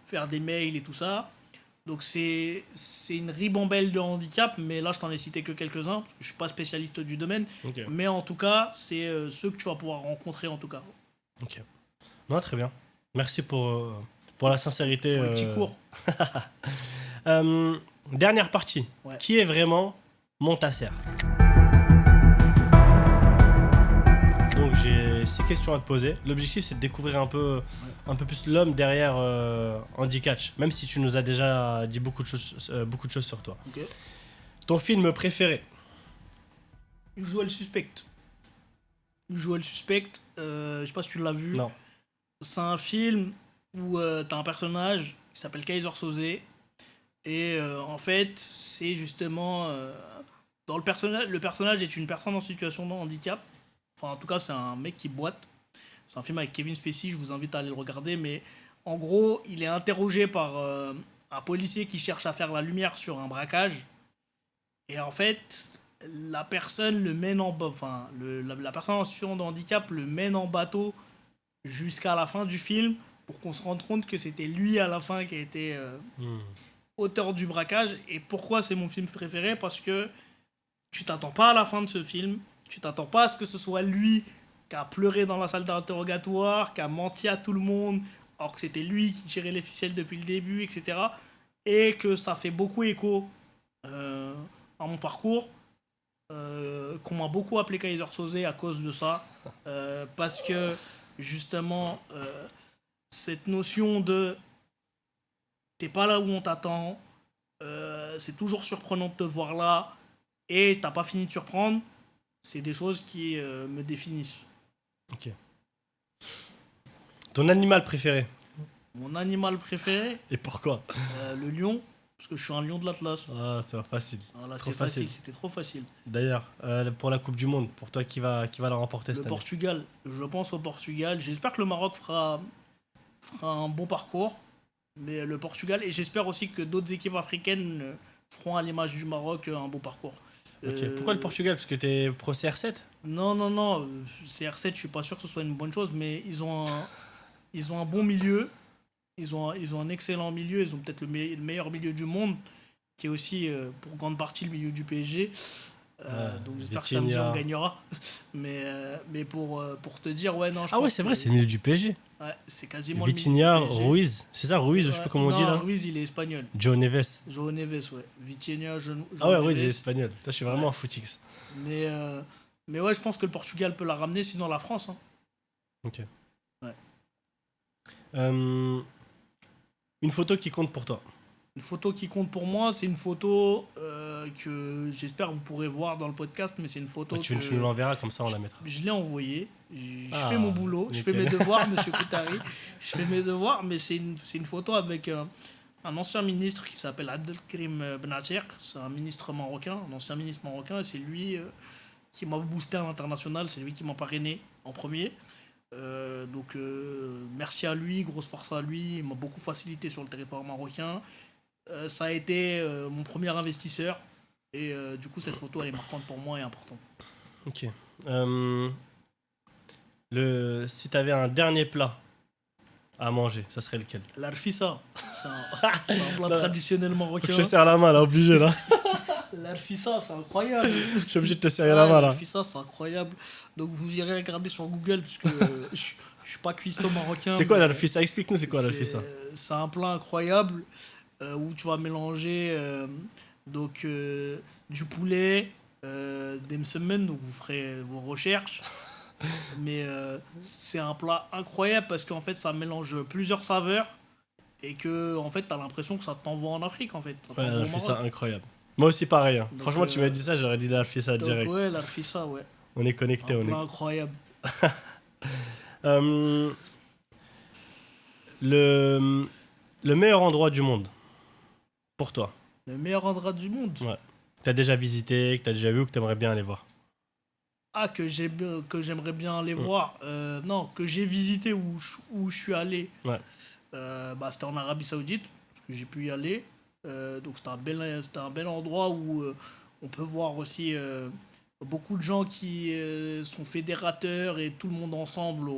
[SPEAKER 1] faire des mails et tout ça. Donc c'est une ribambelle de handicaps, mais là je t'en ai cité que quelques-uns, parce que je suis pas spécialiste du domaine.
[SPEAKER 2] Ok.
[SPEAKER 1] Mais en tout cas, c'est ceux que tu vas pouvoir rencontrer en tout cas.
[SPEAKER 2] Ok. Non, très bien. Merci pour la sincérité.
[SPEAKER 1] Pour le petit cours.
[SPEAKER 2] Dernière partie.
[SPEAKER 1] Ouais.
[SPEAKER 2] Qui est vraiment Montasser? Donc j'ai 6 questions à te poser. L'objectif c'est de découvrir un peu plus l'homme derrière Andy Catch, même si tu nous as déjà dit beaucoup de choses sur toi.
[SPEAKER 1] Ok.
[SPEAKER 2] Ton film préféré?
[SPEAKER 1] Usual Suspect. Usual Suspect, je sais pas si tu l'as vu.
[SPEAKER 2] Non.
[SPEAKER 1] C'est un film où t'as un personnage qui s'appelle Kaiser Soze. Et en fait, c'est justement. Dans le personnage est une personne en situation de handicap. Enfin, en tout cas, c'est un mec qui boite. C'est un film avec Kevin Spacey, je vous invite à aller le regarder. Mais en gros, il est interrogé par un policier qui cherche à faire la lumière sur un braquage. Et en fait, la personne le mène la personne en situation de handicap le mène en bateau jusqu'à la fin du film pour qu'on se rende compte que c'était lui à la fin qui a été auteur du braquage. Et pourquoi c'est mon film préféré? Parce que tu t'attends pas à la fin de ce film, tu t'attends pas à ce que ce soit lui qui a pleuré dans la salle d'interrogatoire, qui a menti à tout le monde, alors que c'était lui qui tirait les ficelles depuis le début, etc. Et que ça fait beaucoup écho à mon parcours, qu'on m'a beaucoup appelé Kaiser Soze à cause de ça, parce que justement, cette notion de t'es pas là où on t'attend, c'est toujours surprenant de te voir là, et t'as pas fini de surprendre, c'est des choses qui me définissent.
[SPEAKER 2] Ok. Ton animal préféré?
[SPEAKER 1] Mon animal préféré,
[SPEAKER 2] Et pourquoi?
[SPEAKER 1] le lion, parce que je suis un lion de l'Atlas.
[SPEAKER 2] Ah, c'est facile.
[SPEAKER 1] Voilà,
[SPEAKER 2] Trop
[SPEAKER 1] c'était
[SPEAKER 2] facile.
[SPEAKER 1] c'était trop facile.
[SPEAKER 2] D'ailleurs, pour la Coupe du Monde, pour toi qui va la remporter
[SPEAKER 1] Le
[SPEAKER 2] cette année?
[SPEAKER 1] Portugal, je pense au Portugal. J'espère que le Maroc fera un bon parcours, mais le Portugal, et j'espère aussi que d'autres équipes africaines feront à l'image du Maroc un bon parcours.
[SPEAKER 2] Ok. Pourquoi le Portugal? Parce que t'es pro CR7?
[SPEAKER 1] Non, CR7, je suis pas sûr que ce soit une bonne chose, mais ils ont un bon milieu, ils ont un excellent milieu, ils ont peut-être le meilleur milieu du monde, qui est aussi pour grande partie le milieu du PSG. Donc j'espère que samedi on gagnera. mais pour te dire, ouais, non, je
[SPEAKER 2] Ah
[SPEAKER 1] pense
[SPEAKER 2] ouais, c'est vrai,
[SPEAKER 1] que-
[SPEAKER 2] c'est le milieu du PSG.
[SPEAKER 1] Ouais, c'est quasiment
[SPEAKER 2] Vitinha,
[SPEAKER 1] le milieu du PSG.
[SPEAKER 2] Ruiz. C'est ça, Ruiz, je sais plus comment on dit
[SPEAKER 1] Non,
[SPEAKER 2] là.
[SPEAKER 1] Ruiz, il est espagnol.
[SPEAKER 2] Joe Neves.
[SPEAKER 1] Joao Neves, ouais. Vitinha,
[SPEAKER 2] Ah ouais,
[SPEAKER 1] Joao
[SPEAKER 2] Ruiz, il est
[SPEAKER 1] Neves.
[SPEAKER 2] espagnol. Toi, je suis vraiment un footix.
[SPEAKER 1] Mais ouais, je pense que le Portugal peut la ramener, sinon la France. Hein.
[SPEAKER 2] Ok.
[SPEAKER 1] Ouais.
[SPEAKER 2] Une photo qui compte pour toi?
[SPEAKER 1] Une photo qui compte pour moi, c'est une photo que j'espère vous pourrez voir dans le podcast, mais c'est une photo
[SPEAKER 2] Bah, tu
[SPEAKER 1] que
[SPEAKER 2] nous l'enverras, comme ça on la mettra.
[SPEAKER 1] je l'ai envoyée. Je
[SPEAKER 2] Ah,
[SPEAKER 1] fais mon boulot, je fais
[SPEAKER 2] nickel.
[SPEAKER 1] mes devoirs, monsieur Koutari. Je fais mes devoirs, mais c'est une photo avec un ancien ministre qui s'appelle Abdelkrim Benachir. C'est un ministre marocain, un ancien ministre marocain, et c'est lui qui m'a boosté à l'international, c'est lui qui m'a parrainé en premier. Donc merci à lui, grosse force à lui, il m'a beaucoup facilité sur le territoire marocain. Ça a été mon premier investisseur, et du coup cette photo elle est marquante pour moi et importante.
[SPEAKER 2] Ok. Si t'avais un dernier plat à manger, ça serait lequel?
[SPEAKER 1] L'arfissa, c'est un plat traditionnel marocain.
[SPEAKER 2] Je te serre la main là, obligé là.
[SPEAKER 1] L'Arfissa, c'est incroyable.
[SPEAKER 2] Je suis obligé de te serrer la main là.
[SPEAKER 1] L'Arfissa, c'est incroyable. Donc vous irez regarder sur Google, parce que je suis pas cuistot marocain.
[SPEAKER 2] C'est quoi
[SPEAKER 1] mais
[SPEAKER 2] l'Alfissa? Explique-nous c'est quoi l'Alfissa.
[SPEAKER 1] c'est un plat incroyable où tu vas mélanger du poulet, des msemen, donc vous ferez vos recherches. Mais c'est un plat incroyable parce qu'en fait ça mélange plusieurs saveurs et que en fait t'as l'impression que ça t'envoie en Afrique en fait. Ça
[SPEAKER 2] Ouais,
[SPEAKER 1] t'envoie au
[SPEAKER 2] l'Alfissa,
[SPEAKER 1] Maroc.
[SPEAKER 2] incroyable. Moi aussi pareil. Hein.
[SPEAKER 1] Donc,
[SPEAKER 2] Franchement, tu m'as dit ça, j'aurais dit l'Alfissa
[SPEAKER 1] donc
[SPEAKER 2] direct.
[SPEAKER 1] ouais, l'Arfissa, ouais.
[SPEAKER 2] On est connecté,
[SPEAKER 1] Un
[SPEAKER 2] on est.
[SPEAKER 1] plat incroyable.
[SPEAKER 2] Euh, le, le meilleur endroit du monde, pour toi,
[SPEAKER 1] Le meilleur endroit du monde.
[SPEAKER 2] ouais. Que t'as déjà visité, que t'as déjà vu ou que t'aimerais bien aller voir.
[SPEAKER 1] Ah, que j'aimerais bien aller voir. Non, que j'ai visité où je suis allé.
[SPEAKER 2] Ouais.
[SPEAKER 1] Bah, c'était en Arabie Saoudite, parce que j'ai pu y aller. Donc c'était un bel endroit où on peut voir aussi beaucoup de gens qui sont fédérateurs et tout le monde ensemble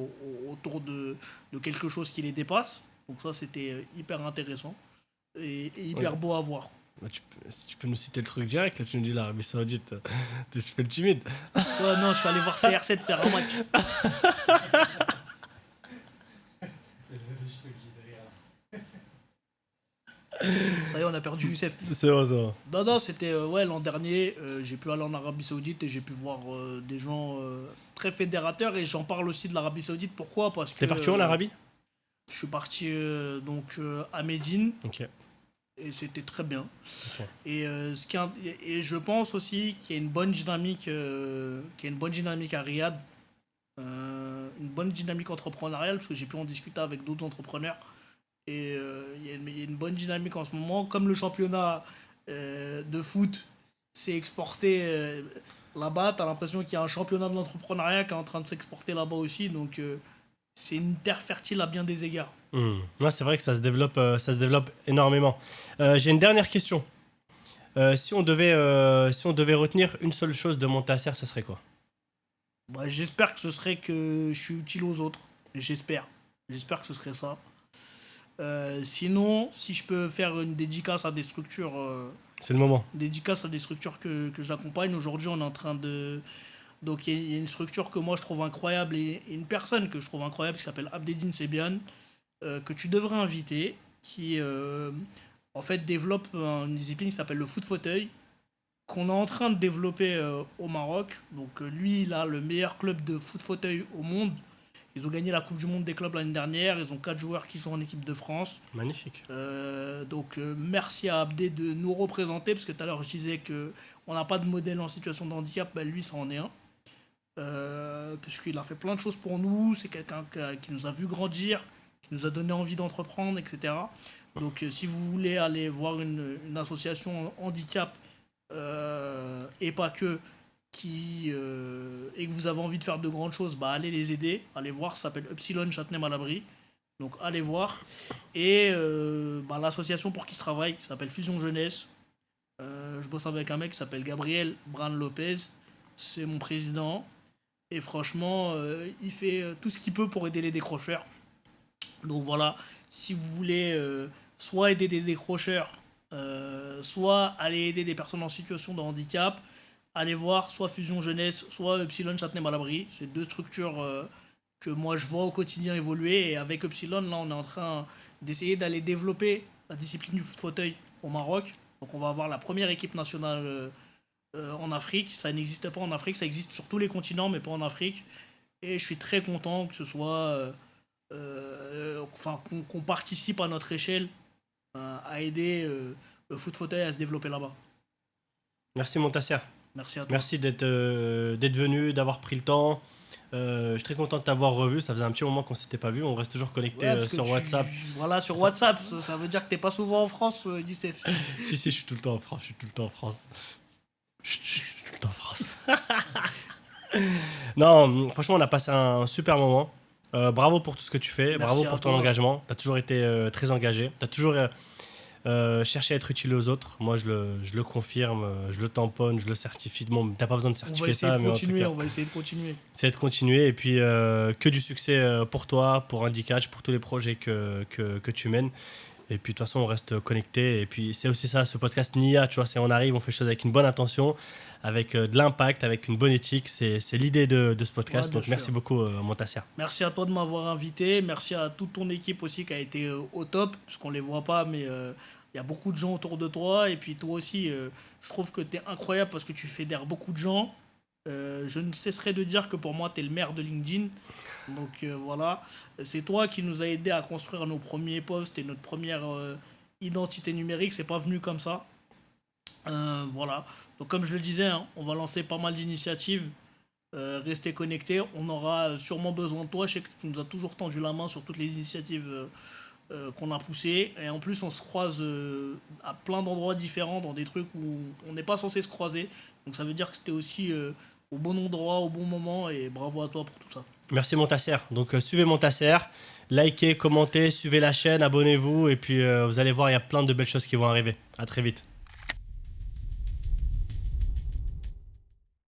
[SPEAKER 1] autour de quelque chose qui les dépasse. Donc ça, c'était hyper intéressant et hyper
[SPEAKER 2] Ouais.
[SPEAKER 1] beau à voir.
[SPEAKER 2] Bah, si tu peux nous citer le truc direct, là tu nous dis l'Arabie Saoudite, tu fais le timide.
[SPEAKER 1] Ouais, non, je suis allé voir CR7 faire un match. Ça y est, on a perdu Youssef.
[SPEAKER 2] C'est vrai, c'est vrai.
[SPEAKER 1] Non, non, c'était ouais, l'an dernier. J'ai pu aller en Arabie Saoudite et j'ai pu voir des gens très fédérateurs. Et j'en parle aussi de l'Arabie Saoudite. Pourquoi? Parce que
[SPEAKER 2] T'es parti où en Arabie?
[SPEAKER 1] je suis parti à Médine
[SPEAKER 2] Ok.
[SPEAKER 1] et c'était très bien.
[SPEAKER 2] Ok.
[SPEAKER 1] Et je pense aussi qu'il y a une bonne dynamique, à Riyad, une bonne dynamique entrepreneuriale parce que j'ai pu en discuter avec d'autres entrepreneurs. Et il y a une bonne dynamique en ce moment. Comme le championnat de foot s'est exporté là-bas, tu as l'impression qu'il y a un championnat de l'entrepreneuriat qui est en train de s'exporter là-bas aussi. Donc c'est une terre fertile à bien des égards.
[SPEAKER 2] Ouais, c'est vrai que ça se développe énormément. J'ai une dernière question. Si on devait retenir une seule chose de Montasser, ça serait quoi?
[SPEAKER 1] Bah, j'espère que ce serait que je suis utile aux autres. J'espère. J'espère que ce serait ça. Sinon, si je peux faire une dédicace à des structures,
[SPEAKER 2] C'est le moment.
[SPEAKER 1] que j'accompagne, aujourd'hui on est en train de... Donc il y a une structure que moi je trouve incroyable et une personne que je trouve incroyable qui s'appelle Abdedine Sebian, que tu devrais inviter, qui en fait développe une discipline qui s'appelle le foot fauteuil, qu'on est en train de développer au Maroc. Donc lui, il a le meilleur club de foot fauteuil au monde. Ils ont gagné la Coupe du Monde des clubs l'année dernière. Ils ont 4 joueurs qui jouent en équipe de France.
[SPEAKER 2] Magnifique.
[SPEAKER 1] Merci à Abdé de nous représenter, parce que tout à l'heure je disais qu'on n'a pas de modèle en situation de handicap. Ben, lui, ça en est un. Puisqu'il a fait plein de choses pour nous. C'est quelqu'un qui nous a vu grandir, qui nous a donné envie d'entreprendre, etc. Donc si vous voulez aller voir une association handicap, et pas que, et que vous avez envie de faire de grandes choses, bah allez les aider, allez voir, ça s'appelle Upsilon Châtenay-Malabry. Donc allez voir. Et l'association pour qui je travaille s'appelle Fusion Jeunesse. Je bosse avec un mec qui s'appelle Gabriel Bran Lopez. C'est mon président. Et franchement, il fait tout ce qu'il peut pour aider les décrocheurs. Donc voilà, si vous voulez soit aider des décrocheurs, soit aller aider des personnes en situation de handicap, allez voir soit Fusion Jeunesse, soit Upsilon Châtenay-Malabry. C'est deux structures que moi je vois au quotidien évoluer. Et avec Upsilon, là, on est en train d'essayer d'aller développer la discipline du foot fauteuil au Maroc. Donc on va avoir la première équipe nationale en Afrique. Ça n'existe pas en Afrique, ça existe sur tous les continents, mais pas en Afrique. Et je suis très content que ce soit... qu'on participe à notre échelle à aider le foot fauteuil à se développer là-bas.
[SPEAKER 2] Merci Montasser.
[SPEAKER 1] Merci à toi.
[SPEAKER 2] Merci d'être venu, d'avoir pris le temps. Je suis très content de t'avoir revu. Ça faisait un petit moment qu'on s'était pas vu. On reste toujours connecté
[SPEAKER 1] Ouais, parce que
[SPEAKER 2] sur WhatsApp.
[SPEAKER 1] Voilà, sur WhatsApp. Ça veut dire que t'es pas souvent en France, Youssef.
[SPEAKER 2] Si, je suis tout le temps en France. Je suis tout le temps en France. Non, franchement, on a passé un super moment. Bravo pour tout ce que tu fais.
[SPEAKER 1] Merci
[SPEAKER 2] Bravo
[SPEAKER 1] à
[SPEAKER 2] pour ton
[SPEAKER 1] toi.
[SPEAKER 2] engagement. Tu as toujours été très engagé. Tu as toujours cherché à être utile aux autres. Moi, je le confirme. Je le tamponne. Je le certifie. Bon, tu n'as pas besoin de
[SPEAKER 1] On va
[SPEAKER 2] certifier
[SPEAKER 1] essayer
[SPEAKER 2] ça.
[SPEAKER 1] de
[SPEAKER 2] Mais en tout
[SPEAKER 1] continuer,
[SPEAKER 2] cas,
[SPEAKER 1] on va essayer de continuer.
[SPEAKER 2] c'est de continuer. Et puis, que du succès pour toi, pour Handicatch, pour tous les projets que tu mènes. Et puis de toute façon, on reste connecté. Et puis c'est aussi ça, ce podcast NIA, tu vois, c'est on arrive, on fait les choses avec une bonne intention, avec de l'impact, avec une bonne éthique. C'est l'idée de ce podcast.
[SPEAKER 1] Ouais,
[SPEAKER 2] Donc
[SPEAKER 1] bien
[SPEAKER 2] merci
[SPEAKER 1] sûr.
[SPEAKER 2] beaucoup, Montasser.
[SPEAKER 1] Merci à toi de m'avoir invité. Merci à toute ton équipe aussi qui a été au top, parce qu'on les voit pas, mais il y a beaucoup de gens autour de toi. Et puis toi aussi, je trouve que tu es incroyable parce que tu fédères beaucoup de gens. Je ne cesserai de dire que pour moi, tu es le maire de LinkedIn. Donc voilà, c'est toi qui nous a aidé à construire nos premiers posts et notre première identité numérique. C'est pas venu comme ça. Voilà. Donc comme je le disais, hein, on va lancer pas mal d'initiatives. Restez connectés. On aura sûrement besoin de toi. Je sais que tu nous as toujours tendu la main sur toutes les initiatives qu'on a poussées. Et en plus, on se croise à plein d'endroits différents, dans des trucs où on n'est pas censé se croiser. Donc ça veut dire que c'était aussi au bon endroit, au bon moment. Et bravo à toi pour tout ça.
[SPEAKER 2] Merci Montasser. Donc suivez Montasser, likez, commentez, suivez la chaîne, abonnez-vous. Et puis vous allez voir, il y a plein de belles choses qui vont arriver. À très vite.